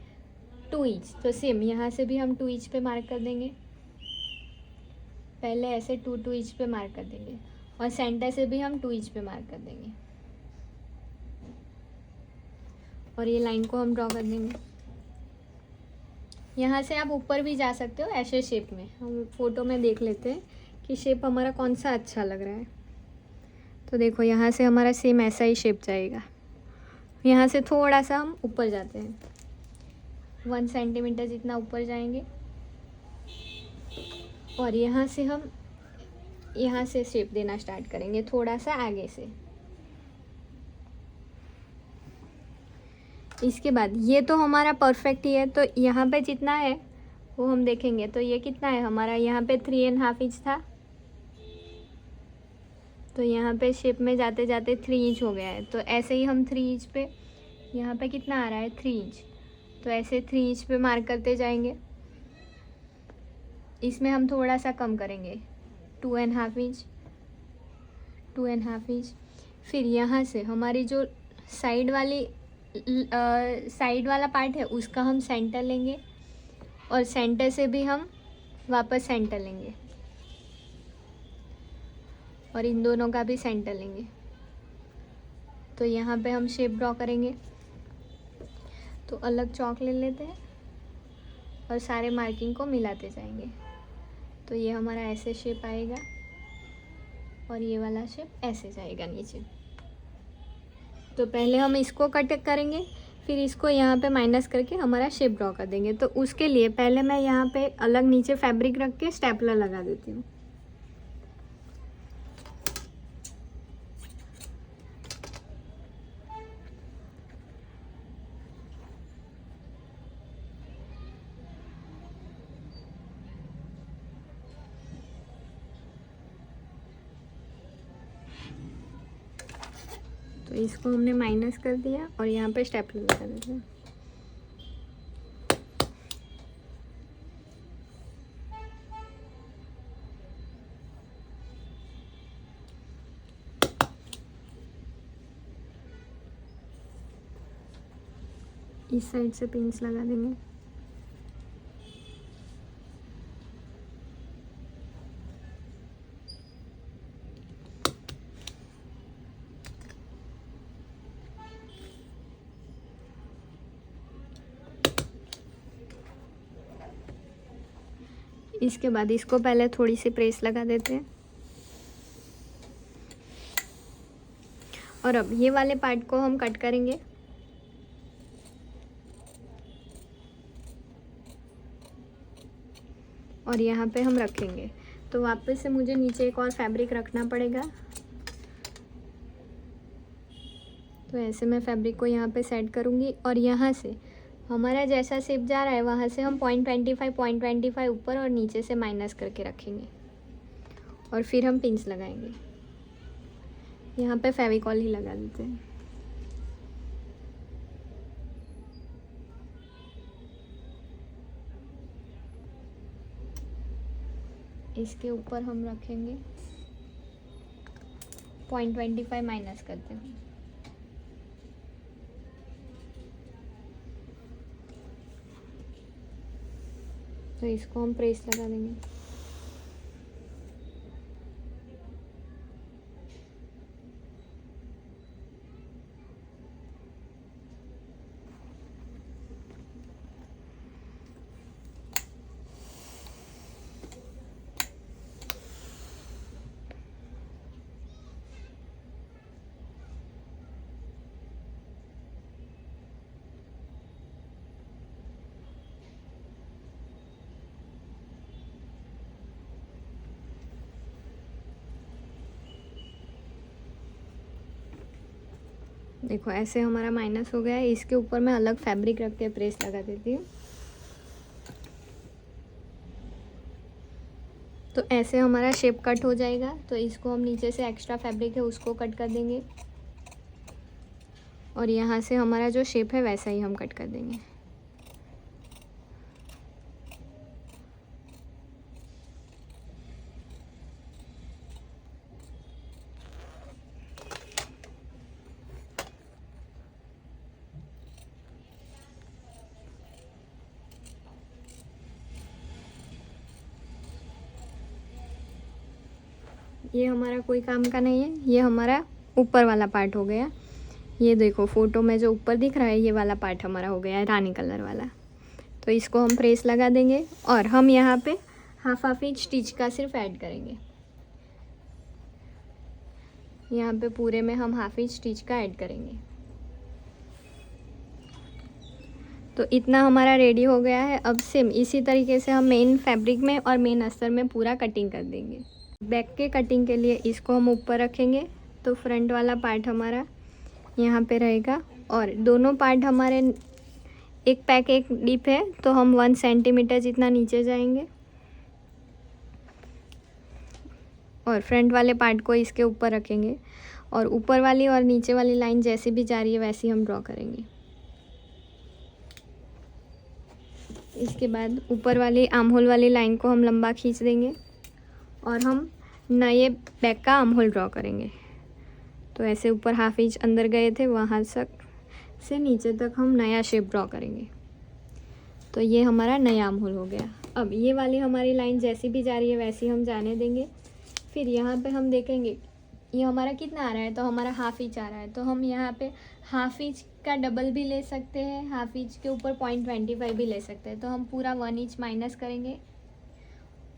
2 इंच। तो सेम यहाँ से भी हम 2 इंच पे मार्क कर देंगे। पहले ऐसे 2 इंच पे मार्क कर देंगे और सेंटर से भी हम 2 इंच पे मार्क कर देंगे और ये लाइन को हम ड्रॉ कर देंगे। यहाँ से आप ऊपर भी जा सकते हो ऐसे शेप में। हम फोटो में देख लेते हैं कि शेप हमारा कौन सा अच्छा लग रहा है। तो देखो यहाँ से हमारा सेम ऐसा ही शेप जाएगा। यहाँ से थोड़ा सा हम ऊपर जाते हैं, 1 सेंटीमीटर जितना ऊपर जाएंगे और यहाँ से हम यहाँ से शेप देना स्टार्ट करेंगे थोड़ा सा आगे से। इसके बाद ये तो हमारा परफेक्ट ही है। तो यहाँ पे जितना है वो हम देखेंगे। तो ये कितना है हमारा, यहाँ पे 3.5 इंच था, तो यहाँ पे शेप में जाते जाते 3 इंच हो गया है। तो ऐसे ही हम 3 इंच पे, यहाँ पे कितना आ रहा है 3 इंच, तो ऐसे 3 इंच पे मार्क करते जाएंगे। इसमें हम थोड़ा सा कम करेंगे 2.5 इंच, 2.5 इंच। फिर यहाँ से हमारी जो साइड वाला पार्ट है उसका हम सेंटर लेंगे और सेंटर से भी हम वापस सेंटर लेंगे और इन दोनों का भी सेंटर लेंगे। तो यहाँ पे हम शेप ड्रॉ करेंगे। तो अलग चौक ले लेते हैं और सारे मार्किंग को मिलाते जाएंगे। तो ये हमारा ऐसे शेप आएगा और ये वाला शेप ऐसे जाएगा नीचे। तो पहले हम इसको कट करेंगे, फिर इसको यहाँ पे माइनस करके हमारा शेप ड्रॉ कर देंगे। तो उसके लिए पहले मैं यहाँ पे अलग नीचे फैब्रिक रख के स्टेपलर लगा देती हूँ। तो इसको हमने माइनस कर दिया और यहाँ पे स्टेपलर लगा देते हैं। इस साइड से पिंस लगा देंगे। इसके बाद इसको पहले थोड़ी सी प्रेस लगा देते हैं। और अब ये वाले पार्ट को हम कट करेंगे। और यहाँ पे हम रखेंगे। तो वापस से मुझे नीचे एक और फैब्रिक रखना पड़ेगा। तो ऐसे मैं फैब्रिक को यहाँ पे सेट करूँगी और यहाँ से हमारा जैसा शेप जा रहा है वहाँ से हम 0.25 ऊपर और नीचे से माइनस करके रखेंगे और फिर हम पिंस लगाएंगे। यहाँ पे फेविकॉल ही लगा देते हैं। इसके ऊपर हम रखेंगे 0.25 माइनस करते हैं। तो इसको हम प्रेस लगा देंगे। देखो ऐसे हमारा माइनस हो गया है। इसके ऊपर मैं अलग फैब्रिक रख के प्रेस लगा देती हूँ। तो ऐसे हमारा शेप कट हो जाएगा। तो इसको हम नीचे से एक्स्ट्रा फैब्रिक है उसको कट कर देंगे और यहाँ से हमारा जो शेप है वैसा ही हम कट कर देंगे। ये हमारा कोई काम का नहीं है, ये हमारा ऊपर वाला पार्ट हो गया। ये देखो फोटो में जो ऊपर दिख रहा है ये वाला पार्ट हमारा हो गया है रानी कलर वाला। तो इसको हम प्रेस लगा देंगे और हम यहाँ पे हाफ इंच स्टिच का सिर्फ ऐड करेंगे। यहाँ पे पूरे में हम हाफ इंच स्टिच का ऐड करेंगे। तो इतना हमारा रेडी हो गया है। अब सेम इसी तरीके से हम मेन फैब्रिक में और मेन अस्तर में पूरा कटिंग कर देंगे। बैक के कटिंग के लिए इसको हम ऊपर रखेंगे। तो फ्रंट वाला पार्ट हमारा यहाँ पे रहेगा और दोनों पार्ट हमारे एक पैक एक डिप है तो हम 1 सेंटीमीटर जितना नीचे जाएंगे और फ्रंट वाले पार्ट को इसके ऊपर रखेंगे और ऊपर वाली और नीचे वाली लाइन जैसी भी जा रही है वैसी हम ड्रॉ करेंगे। इसके बाद ऊपर वाली आर्म होल वाली लाइन को हम लंबा खींच देंगे और हम नए बैक का आर्म होल ड्रॉ करेंगे। तो ऐसे ऊपर हाफ इंच अंदर गए थे वहाँ तक से नीचे तक हम नया शेप ड्रॉ करेंगे। तो ये हमारा नया आर्म होल हो गया। अब ये वाली हमारी लाइन जैसी भी जा रही है वैसी हम जाने देंगे। फिर यहाँ पे हम देखेंगे ये हमारा कितना आ रहा है। तो हमारा हाफ इंच आ रहा है। तो हम यहाँ पे हाफ इंच का डबल भी ले सकते हैं, हाफ इंच के ऊपर 0.25 भी ले सकते हैं। तो हम पूरा 1 इंच माइनस करेंगे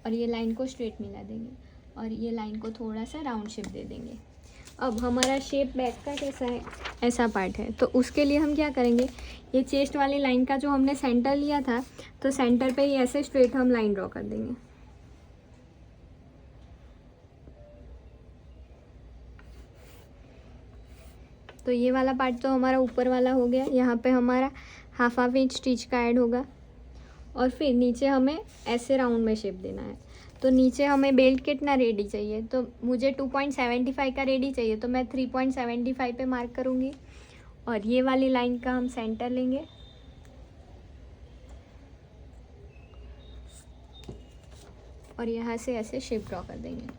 और ये लाइन को स्ट्रेट मिला देंगे और ये लाइन को थोड़ा सा राउंड शेप दे देंगे। अब हमारा शेप बैक का कैसा है, ऐसा पार्ट है। तो उसके लिए हम क्या करेंगे, ये चेस्ट वाली लाइन का जो हमने सेंटर लिया था तो सेंटर पे ही ऐसे स्ट्रेट हम लाइन ड्रॉ कर देंगे। तो ये वाला पार्ट तो हमारा ऊपर वाला हो गया। यहाँ पे हमारा हाफ इंच स्टिच का ऐड होगा और फिर नीचे हमें ऐसे राउंड में शेप देना है। तो नीचे हमें बेल्ट कितना रेडी चाहिए, तो मुझे 2.75 का रेडी चाहिए। तो मैं 3.75 पे मार्क करूँगी और ये वाली लाइन का हम सेंटर लेंगे और यहाँ से ऐसे शेप ड्रॉ कर देंगे।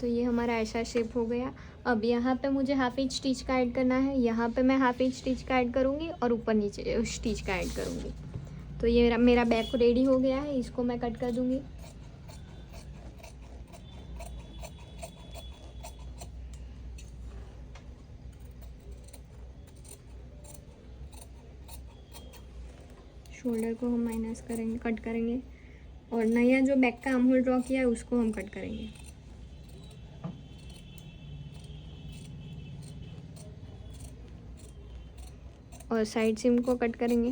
तो ये हमारा ऐसा शेप हो गया। अब यहाँ पे मुझे हाफ इंच स्टिच का ऐड करना है। यहाँ पे मैं हाफ इंच स्टिच का ऐड करूँगी और ऊपर नीचे स्टिच का ऐड करूँगी। तो ये मेरा बैक रेडी हो गया है। इसको मैं कट कर दूँगी। शोल्डर को हम माइनस करेंगे, कट करेंगे, और नया जो बैक का आर्म होल ड्रॉ किया है उसको हम कट करेंगे। और साइड सीम को कट करेंगे।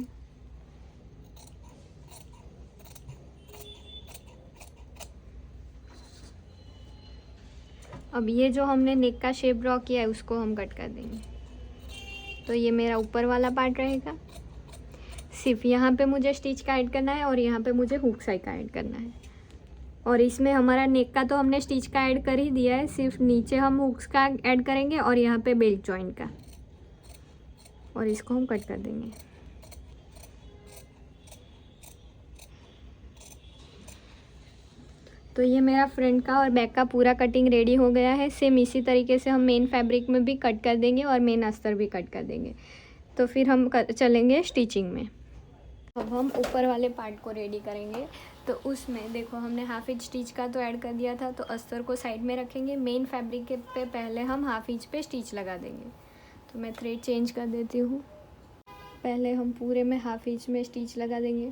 अब ये जो हमने नेक का शेप ड्रॉ किया है उसको हम कट कर देंगे। तो ये मेरा ऊपर वाला पार्ट रहेगा। सिर्फ यहाँ पे मुझे स्टिच का ऐड करना है और यहाँ पे मुझे हुक साई का ऐड करना है। और इसमें हमारा नेक का तो हमने स्टिच का ऐड कर ही दिया है, सिर्फ नीचे हम हुक्स का ऐड करेंगे और यहाँ पे बेल्ट जॉइंट का, और इसको हम कट कर देंगे। तो ये मेरा फ्रंट का और बैक का पूरा कटिंग रेडी हो गया है। सेम इसी तरीके से हम मेन फैब्रिक में भी कट कर देंगे और मेन अस्तर भी कट कर देंगे। तो फिर हम चलेंगे स्टिचिंग में। अब हम ऊपर वाले पार्ट को रेडी करेंगे। तो उसमें देखो हमने हाफ इंच स्टिच का तो ऐड कर दिया था, तो अस्तर को साइड में रखेंगे। मेन फैब्रिक के पे पहले हम हाफ इंच पे स्टिच लगा देंगे। तो मैं थ्रेड चेंज कर देती हूँ। पहले हम पूरे में हाफ इंच में स्टिच लगा देंगे।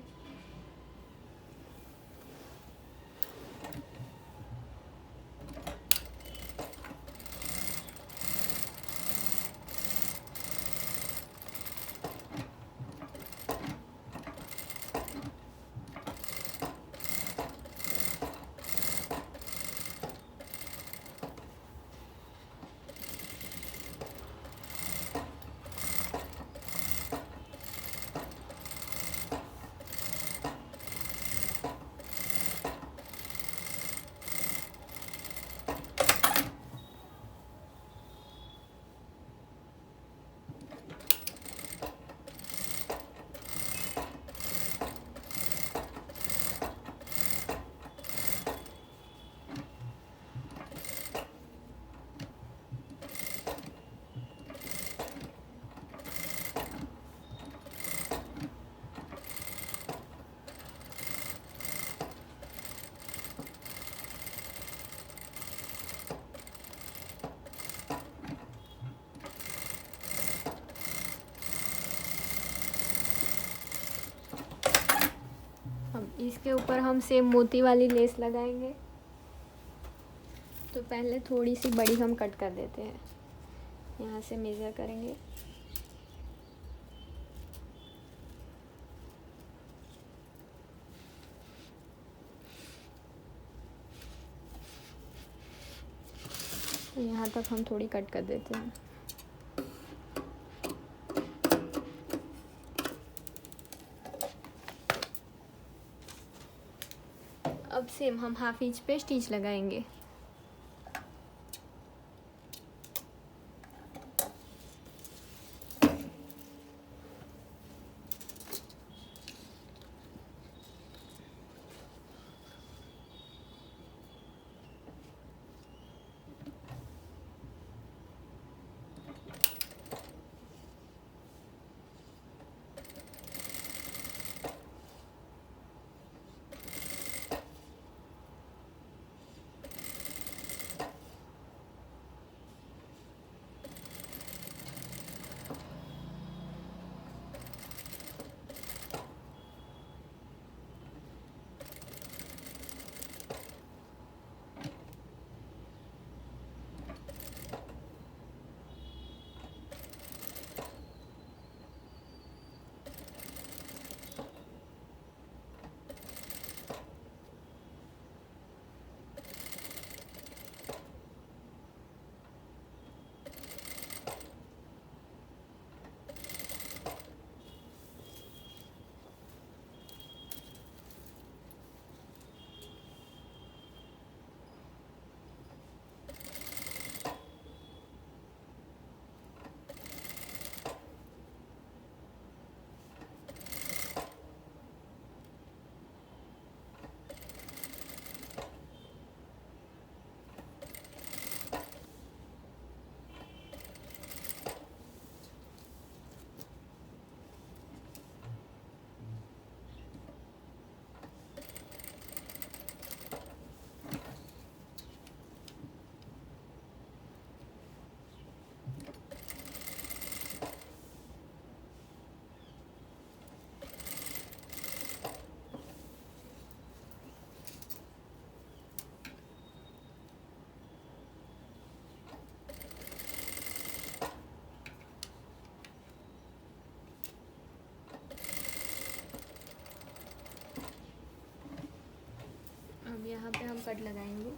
अब इसके ऊपर हम सेम मोती वाली लेस लगाएंगे। तो पहले थोड़ी सी बड़ी हम कट कर देते हैं। यहाँ से मेज़र करेंगे। तो यहाँ तक हम थोड़ी कट कर देते हैं। अब सेम हम हाफ इंच पे स्टिच लगाएंगे। यहाँ पे हम कट लगाएंगे।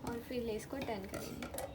और फिर लेस को टर्न करेंगे।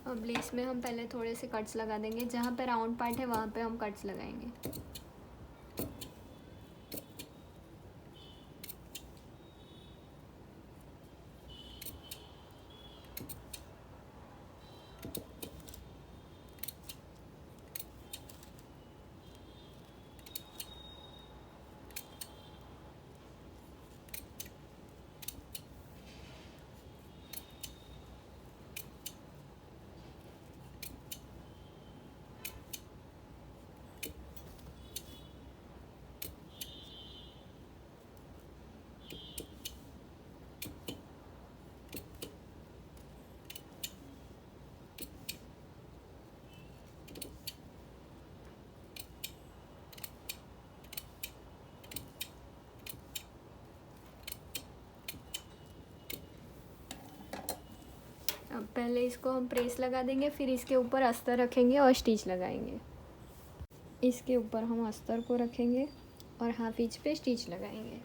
अब लेस में हम पहले थोड़े से कट्स लगा देंगे, जहाँ पे राउंड पार्ट है वहाँ पे हम कट्स लगाएंगे। अब पहले इसको हम प्रेस लगा देंगे, फिर इसके ऊपर अस्तर रखेंगे और स्टिच लगाएंगे। इसके ऊपर हम अस्तर को रखेंगे और हाफ इंच पे स्टिच लगाएंगे।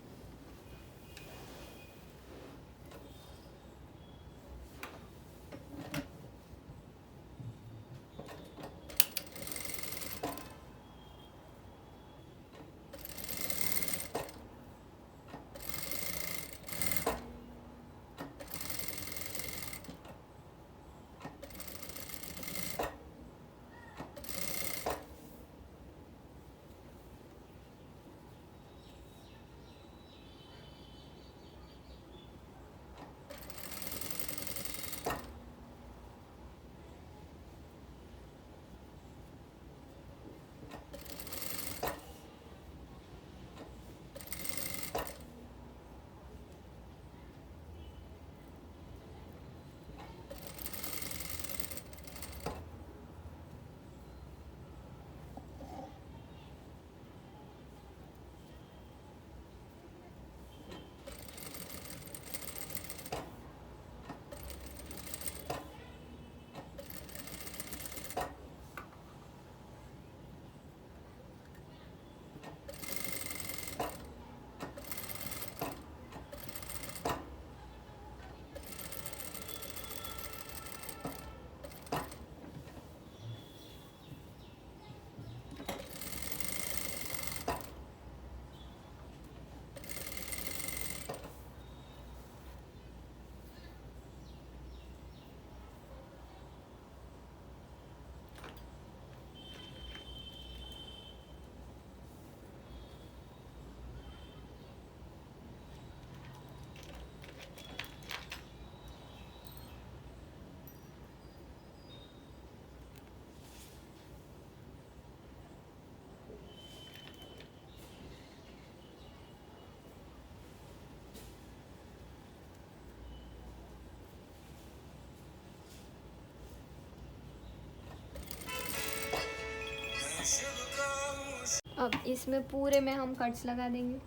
अब इसमें पूरे में हम कट्स लगा देंगे।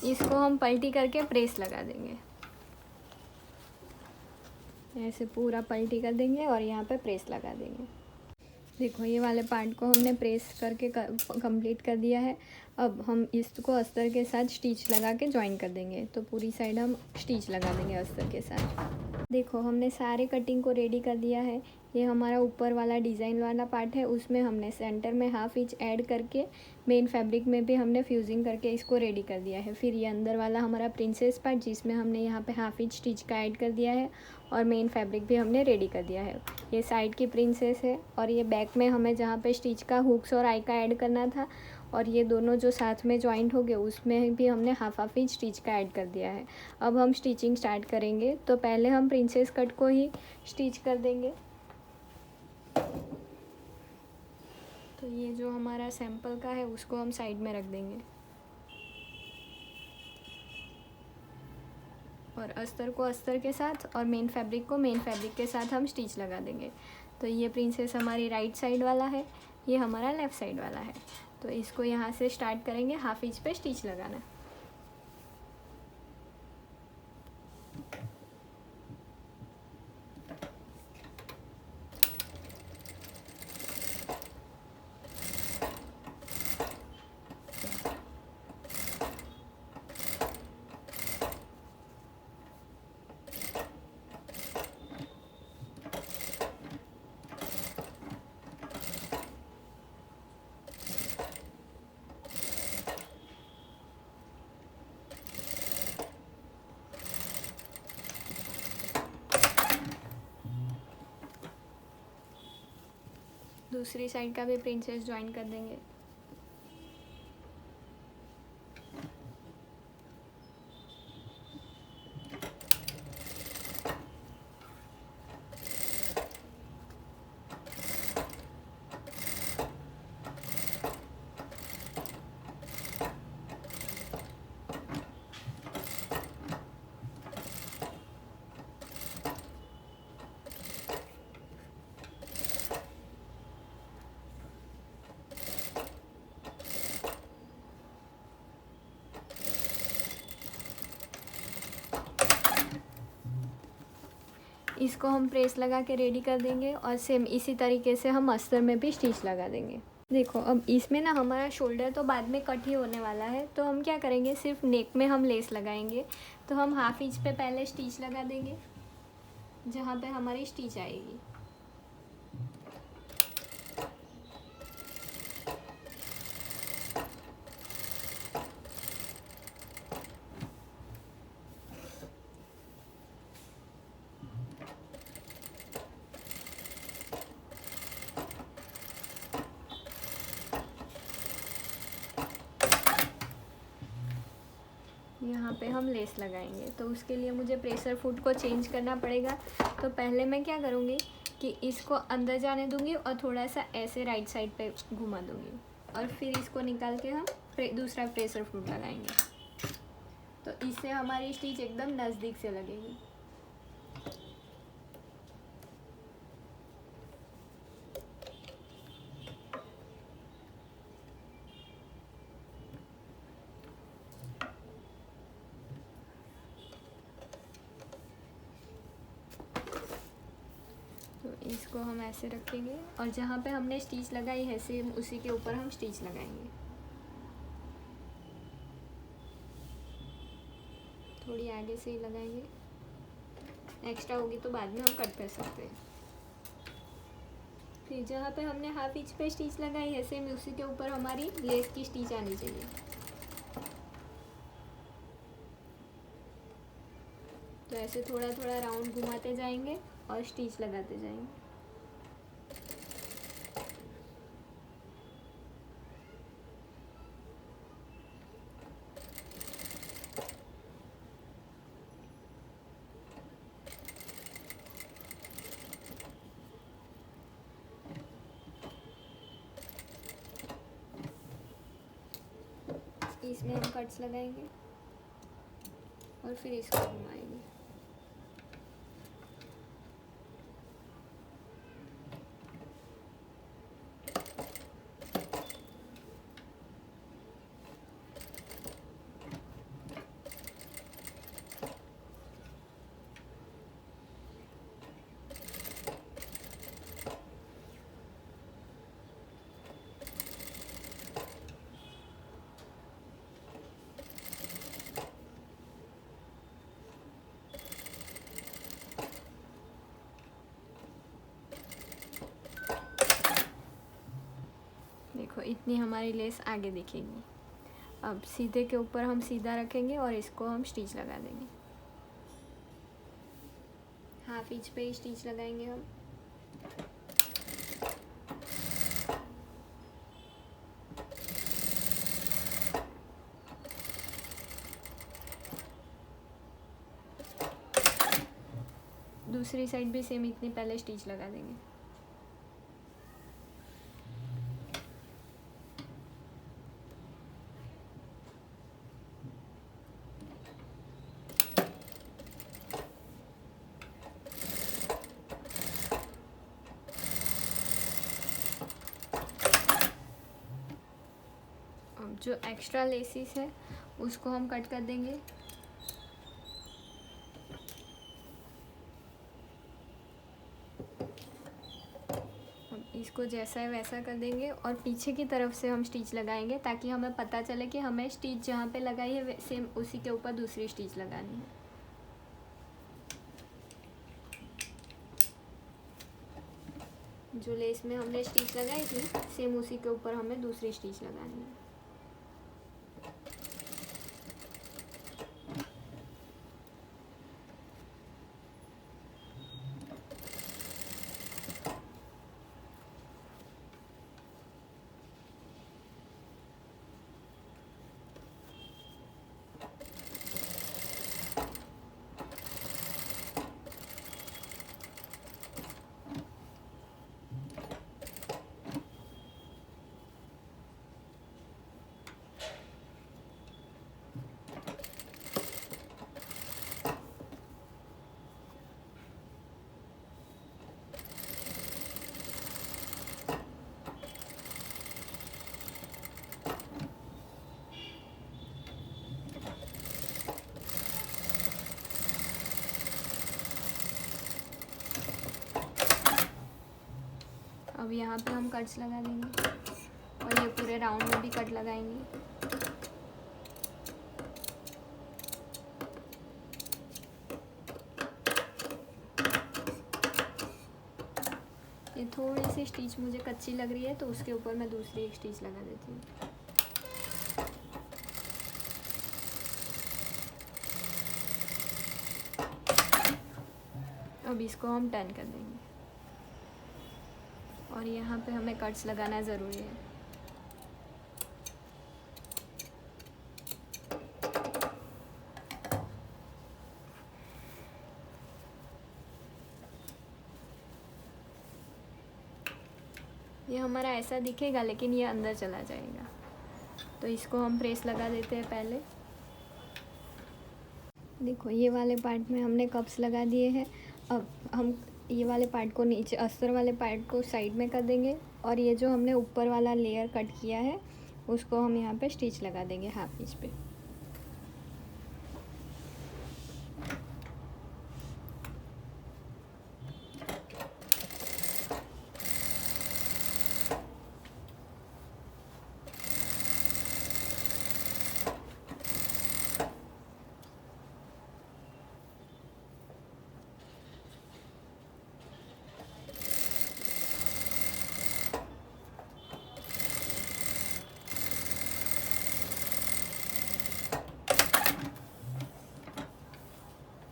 इसको हम पलटी करके प्रेस लगा देंगे। ऐसे पूरा पलटी कर देंगे और यहाँ पे प्रेस लगा देंगे। देखो ये वाले पार्ट को हमने प्रेस करके कंप्लीट कर दिया है। अब हम इसको अस्तर के साथ स्टिच लगा के ज्वाइन कर देंगे। तो पूरी साइड हम स्टिच लगा देंगे अस्तर के साथ। देखो हमने सारे कटिंग को रेडी कर दिया है। ये हमारा ऊपर वाला डिज़ाइन वाला पार्ट है, उसमें हमने सेंटर में हाफ इंच ऐड करके मेन फैब्रिक में भी हमने फ्यूजिंग करके इसको रेडी कर दिया है। फिर ये अंदर वाला हमारा प्रिंसेस पार्ट, जिसमें हमने यहाँ पे हाफ इंच स्टिच का ऐड कर दिया है और मेन फैब्रिक भी हमने रेडी कर दिया है। ये साइड की प्रिंसेस है और ये बैक में हमें जहाँ पे स्टिच का हुक्स और आई का ऐड करना था और ये दोनों जो साथ में जॉइंट हो गए उसमें भी हमने हाफ इंच स्टिच का ऐड कर दिया है। अब हम स्टिचिंग स्टार्ट करेंगे। तो पहले हम प्रिंसेस कट को ही स्टिच कर देंगे। तो ये जो हमारा सैंपल का है उसको हम साइड में रख देंगे और अस्तर को अस्तर के साथ और मेन फैब्रिक को मेन फैब्रिक के साथ हम स्टिच लगा देंगे। तो ये प्रिंसेस हमारी राइट साइड वाला है, ये हमारा लेफ़्ट साइड वाला है। तो इसको यहाँ से स्टार्ट करेंगे हाफ इंच पे स्टिच लगाना। दूसरी साइड का भी प्रिंसेस ज्वाइन कर देंगे। इसको हम प्रेस लगा के रेडी कर देंगे और सेम इसी तरीके से हम अस्तर में भी स्टिच लगा देंगे। देखो अब इसमें ना हमारा शोल्डर तो बाद में कट ही होने वाला है। तो हम क्या करेंगे, सिर्फ नेक में हम लेस लगाएंगे। तो हम हाफ इंच पे पहले स्टिच लगा देंगे जहाँ पे हमारी स्टिच आएगी। यहाँ पे हम लेस लगाएंगे। तो उसके लिए मुझे प्रेशर फुट को चेंज करना पड़ेगा। तो पहले मैं क्या करूँगी कि इसको अंदर जाने दूँगी और थोड़ा सा ऐसे राइट साइड पे घुमा दूँगी और फिर इसको निकाल के हम दूसरा प्रेशर फुट लगाएंगे। तो इससे हमारी स्टिच एकदम नज़दीक से लगेगी। इसको हम ऐसे रखेंगे और जहाँ पे हमने स्टिच लगाई है सेम उसी के ऊपर हम स्टिच लगाएंगे। थोड़ी आगे से ही लगाएंगे, एक्स्ट्रा होगी तो बाद में हम कट कर सकते हैं। फिर जहाँ पे हमने हाफ इंच पे स्टिच लगाई है सेम उसी के ऊपर हमारी लेस की स्टिच आनी चाहिए। तो ऐसे थोड़ा थोड़ा राउंड घुमाते जाएंगे और स्टिच लगाते जाएंगे। इसमें हम कट्स लगाएंगे और फिर इसको घुमाएंगे। देखो इतनी हमारी लेस आगे दिखेगी। अब सीधे के ऊपर हम सीधा रखेंगे और इसको हम स्टिच लगा देंगे। हाफ इंच पे ही स्टिच लगाएंगे हम। दूसरी साइड भी सेम इतनी पहले स्टिच लगा देंगे। अब जो एक्स्ट्रा लेसिस है उसको हम कट कर देंगे। अब इसको जैसा है वैसा कर देंगे और पीछे की तरफ से हम स्टिच लगाएंगे ताकि हमें पता चले कि हमें स्टिच जहाँ पे लगाई है सेम उसी के ऊपर दूसरी स्टिच लगानी है। जो लेस में हमने स्टिच लगाई थी सेम उसी के ऊपर हमें दूसरी स्टिच लगानी है। अब यहाँ पे हम कट्स लगा देंगे और ये पूरे राउंड में भी कट लगाएंगे। ये थोड़ी सी स्टिच मुझे कच्ची लग रही है तो उसके ऊपर मैं दूसरी एक स्टिच लगा देती हूँ। अब इसको हम टर्न कर देंगे और यहाँ पे हमें कट्स लगाना ज़रूरी है। ये हमारा ऐसा दिखेगा लेकिन ये अंदर चला जाएगा, तो इसको हम प्रेस लगा देते हैं पहले। देखो ये वाले पार्ट में हमने कप्स लगा दिए हैं। अब हम ये वाले पार्ट को नीचे, अस्तर वाले पार्ट को साइड में कर देंगे और ये जो हमने ऊपर वाला लेयर कट किया है उसको हम यहाँ पे स्टिच लगा देंगे हाफ इंच पे।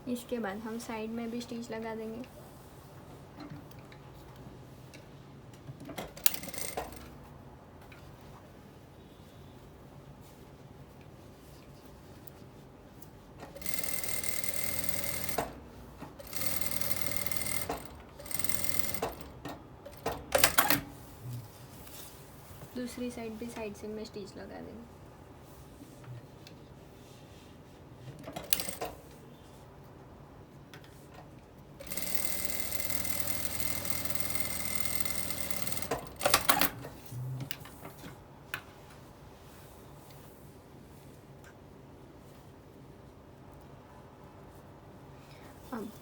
इसके बाद हम साइड में भी स्टिच लगा देंगे। दूसरी साइड भी साइड से में स्टिच लगा देंगे।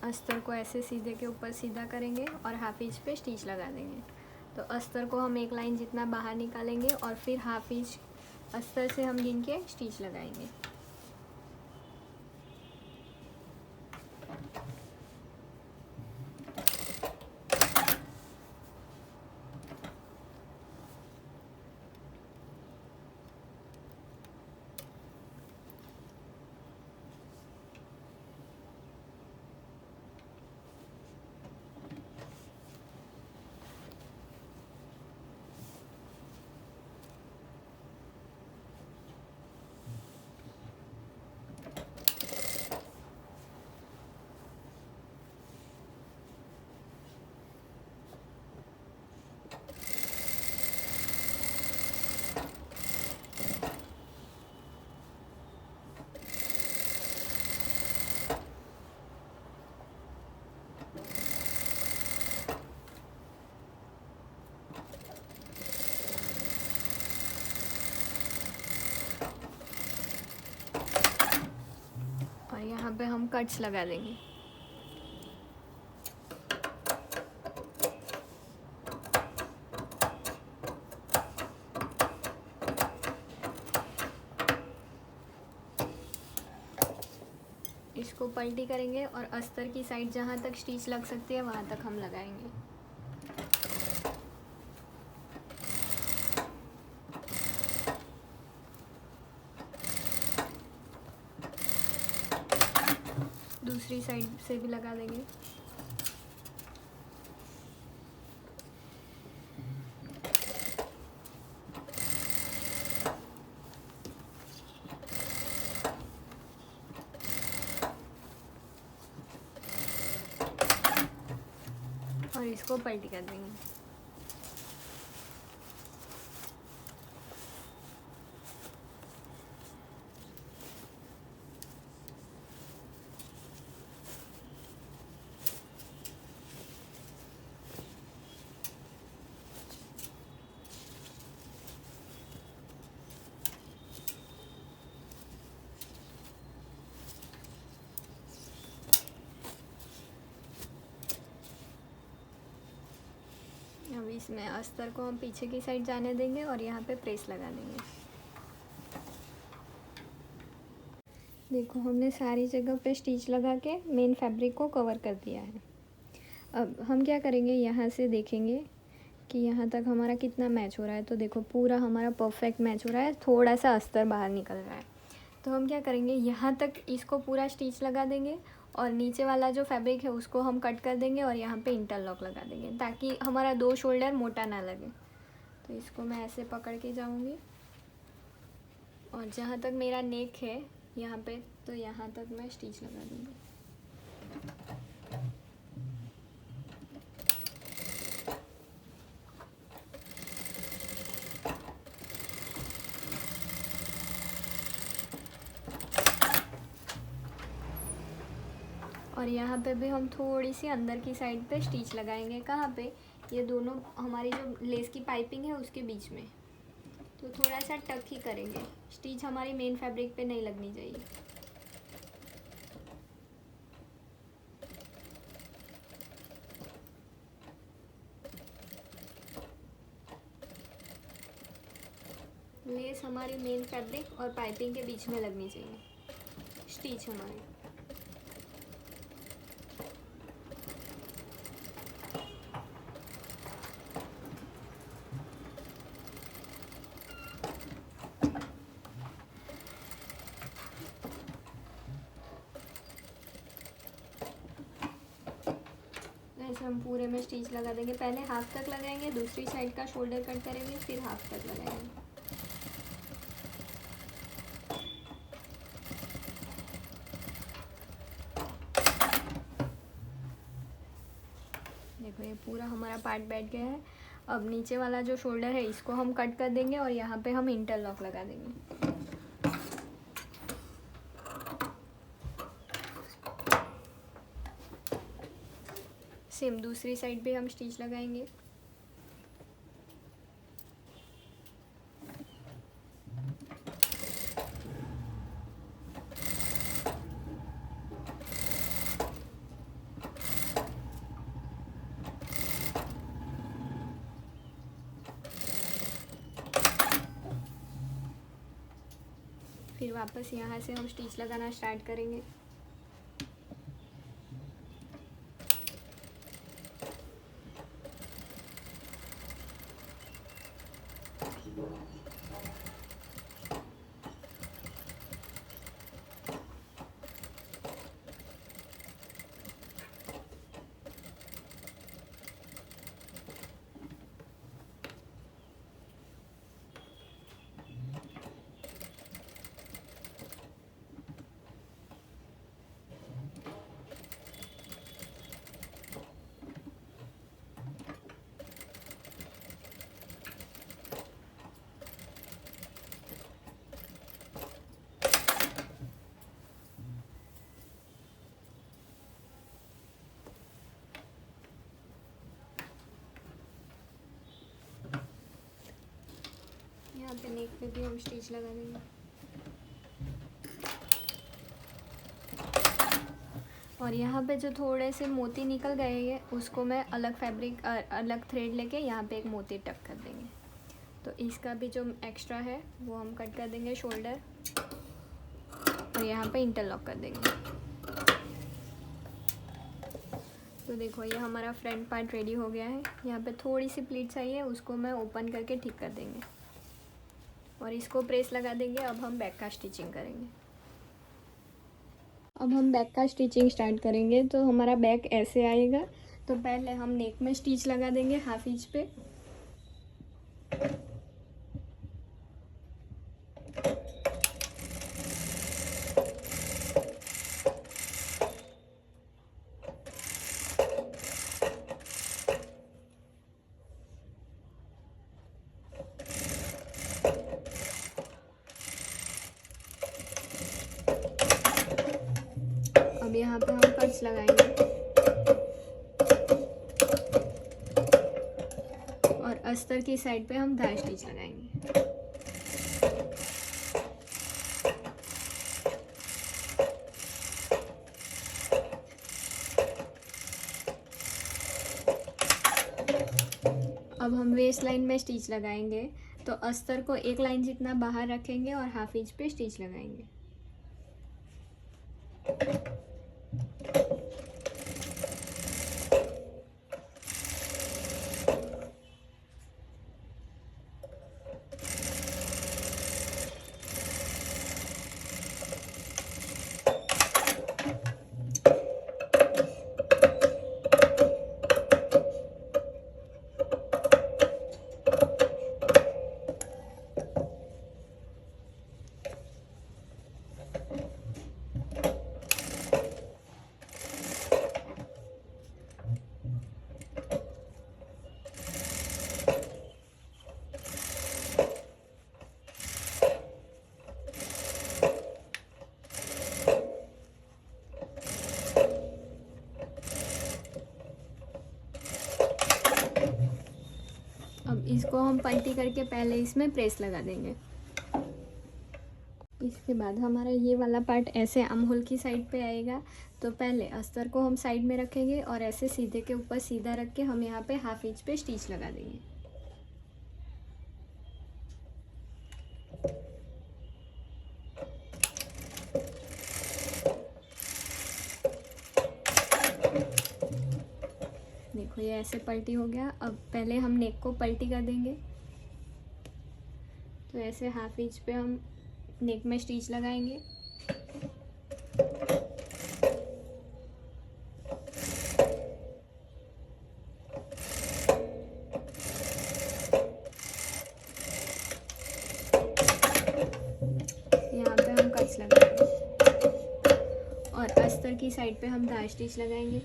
अस्तर को ऐसे सीधे के ऊपर सीधा करेंगे और हाफ इंच पे स्टिच लगा देंगे। तो अस्तर को हम एक लाइन जितना बाहर निकालेंगे और फिर हाफ इंच अस्तर से हम गिन के स्टिच लगाएंगे। और यहाँ पे हम कट्स लगा देंगे। इसको पलटी करेंगे और अस्तर की साइड जहाँ तक स्टिच लग सकती है वहाँ तक हम लगाएंगे। दूसरी साइड से भी लगा देंगे। और इसको पलटी कर देंगे। अब इसमें अस्तर को हम पीछे की साइड जाने देंगे और यहाँ पे प्रेस लगा देंगे। देखो हमने सारी जगह पे स्टिच लगा के मेन फैब्रिक को कवर कर दिया है। अब हम क्या करेंगे, यहाँ से देखेंगे कि यहाँ तक हमारा कितना मैच हो रहा है। तो देखो पूरा हमारा परफेक्ट मैच हो रहा है, थोड़ा सा अस्तर बाहर निकल रहा है। तो हम क्या करेंगे, यहाँ तक इसको पूरा स्टिच लगा देंगे और नीचे वाला जो फैब्रिक है उसको हम कट कर देंगे और यहाँ पे इंटरलॉक लगा देंगे ताकि हमारा 2 शोल्डर मोटा ना लगे। तो इसको मैं ऐसे पकड़ के जाऊँगी और जहाँ तक मेरा नेक है यहाँ पे, तो यहाँ तक मैं स्टिच लगा दूँगी। और यहाँ पे भी हम थोड़ी सी अंदर की साइड पे स्टिच लगाएंगे। कहाँ पे, ये दोनों हमारी जो लेस की पाइपिंग है उसके बीच में। तो थोड़ा सा टक ही करेंगे, स्टिच हमारी मेन फैब्रिक पे नहीं लगनी चाहिए। लेस हमारी मेन फैब्रिक और पाइपिंग के बीच में लगनी चाहिए स्टिच हमारी। ऐसे हम पूरे में स्टिच लगा देंगे। पहले हाफ तक लगाएंगे, दूसरी साइड का शोल्डर कट करेंगे, फिर हाफ तक लगाएंगे। देखो ये पूरा हमारा पार्ट बैठ गया है। अब नीचे वाला जो शोल्डर है इसको हम कट कर देंगे और यहाँ पे हम इंटरलॉक लगा देंगे। सेम दूसरी साइड पे हम स्टिच लगाएंगे। फिर वापस यहाँ से हम स्टिच लगाना स्टार्ट करेंगे। यहाँ पे नेक पे भी हम स्टिच लगा देंगे। और यहाँ पे जो थोड़े से मोती निकल गए हैं उसको मैं अलग फैब्रिक अलग थ्रेड लेके यहाँ पे एक मोती टक कर देंगे। तो इसका भी जो एक्स्ट्रा है वो हम कट कर देंगे शोल्डर और यहाँ पे इंटरलॉक कर देंगे। तो देखो ये हमारा फ्रंट पार्ट रेडी हो गया है। यहाँ पे थोड़ी सी प्लीट्स आई है, उसको मैं ओपन करके ठीक कर देंगे और इसको प्रेस लगा देंगे। अब हम बैक का स्टिचिंग करेंगे। अब हम बैक का स्टिचिंग स्टार्ट करेंगे। तो हमारा बैक ऐसे आएगा। तो पहले हम नेक में स्टिच लगा देंगे हाफ इंच पे। अब यहाँ पे हम कट्स लगाएंगे और अस्तर की साइड पे हम धार स्टिच लगाएंगे। अब हम वेस्ट लाइन में स्टिच लगाएंगे। तो अस्तर को एक लाइन जितना बाहर रखेंगे और हाफ इंच पे स्टिच लगाएंगे। अब इसको हम पलटी करके पहले इसमें प्रेस लगा देंगे। इसके बाद हमारा ये वाला पार्ट ऐसे आर्म होल की साइड पे आएगा। तो पहले अस्तर को हम साइड में रखेंगे और ऐसे सीधे के ऊपर सीधा रख के हम यहाँ पे हाफ इंच पे स्टिच लगा देंगे। देखो ये ऐसे पलटी हो गया। अब पहले हम नेक को पलटी कर देंगे। तो ऐसे हाफ इंच पे हम नेक में स्टिच लगाएंगे। यहाँ पे हम कट्स लगाएंगे और अस्तर की साइड पे हम धार स्टिच लगाएंगे।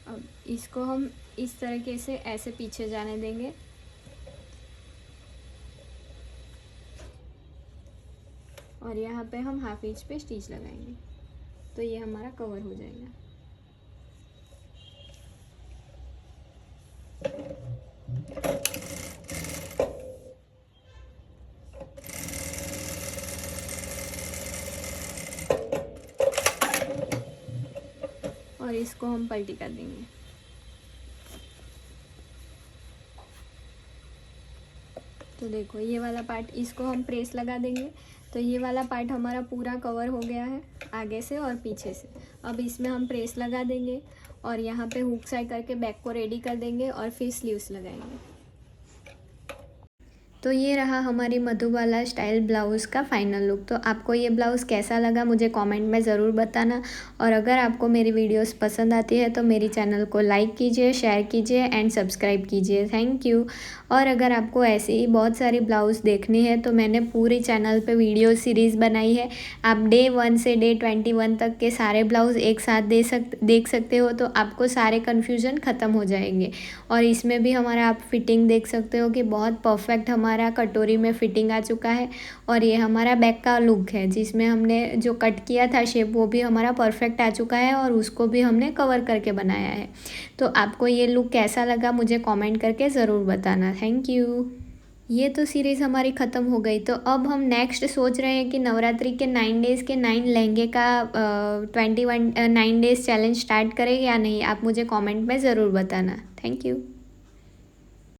अब इसको हम इस तरीके से ऐसे पीछे जाने देंगे और यहाँ पे हम हाफ इंच पे स्टिच लगाएंगे। तो ये हमारा कवर हो जाएगा। और इसको हम पलटी कर देंगे। तो देखो ये वाला पार्ट, इसको हम प्रेस लगा देंगे तो ये वाला पार्ट हमारा पूरा कवर हो गया है आगे से और पीछे से। अब इसमें हम प्रेस लगा देंगे और यहाँ पे हुक साइड करके बैक को रेडी कर देंगे और फिर स्लीव्स लगाएंगे। तो ये रहा हमारी मधुबाला स्टाइल ब्लाउज़ का फाइनल लुक। तो आपको ये ब्लाउज़ कैसा लगा मुझे कमेंट में ज़रूर बताना, और अगर आपको मेरी वीडियोस पसंद आती है तो मेरी चैनल को लाइक कीजिए, शेयर कीजिए एंड सब्सक्राइब कीजिए। Thank you. और अगर आपको ऐसे ही बहुत सारी ब्लाउज़ देखनी है तो मैंने पूरी चैनल पे वीडियो सीरीज़ बनाई है। आप डे 1 से डे 21 तक के सारे ब्लाउज़ एक साथ देख सकते हो, तो आपको सारे कन्फ्यूज़न ख़त्म हो जाएंगे। और इसमें भी हमारा आप फिटिंग देख सकते हो कि बहुत परफेक्ट हमारा कटोरी में फिटिंग आ चुका है। और ये हमारा बैक का लुक है जिसमें हमने जो कट किया था शेप वो भी हमारा परफेक्ट आ चुका है और उसको भी हमने कवर करके बनाया है। तो आपको ये लुक कैसा लगा मुझे कमेंट करके ज़रूर बताना। Thank you. ये तो सीरीज़ हमारी ख़त्म हो गई, तो अब हम नेक्स्ट सोच रहे हैं कि नवरात्रि के 9 डेज़ के 9 लहंगे का 9 डेज़ चैलेंज स्टार्ट करें या नहीं। आप मुझे कमेंट में ज़रूर बताना। Thank you.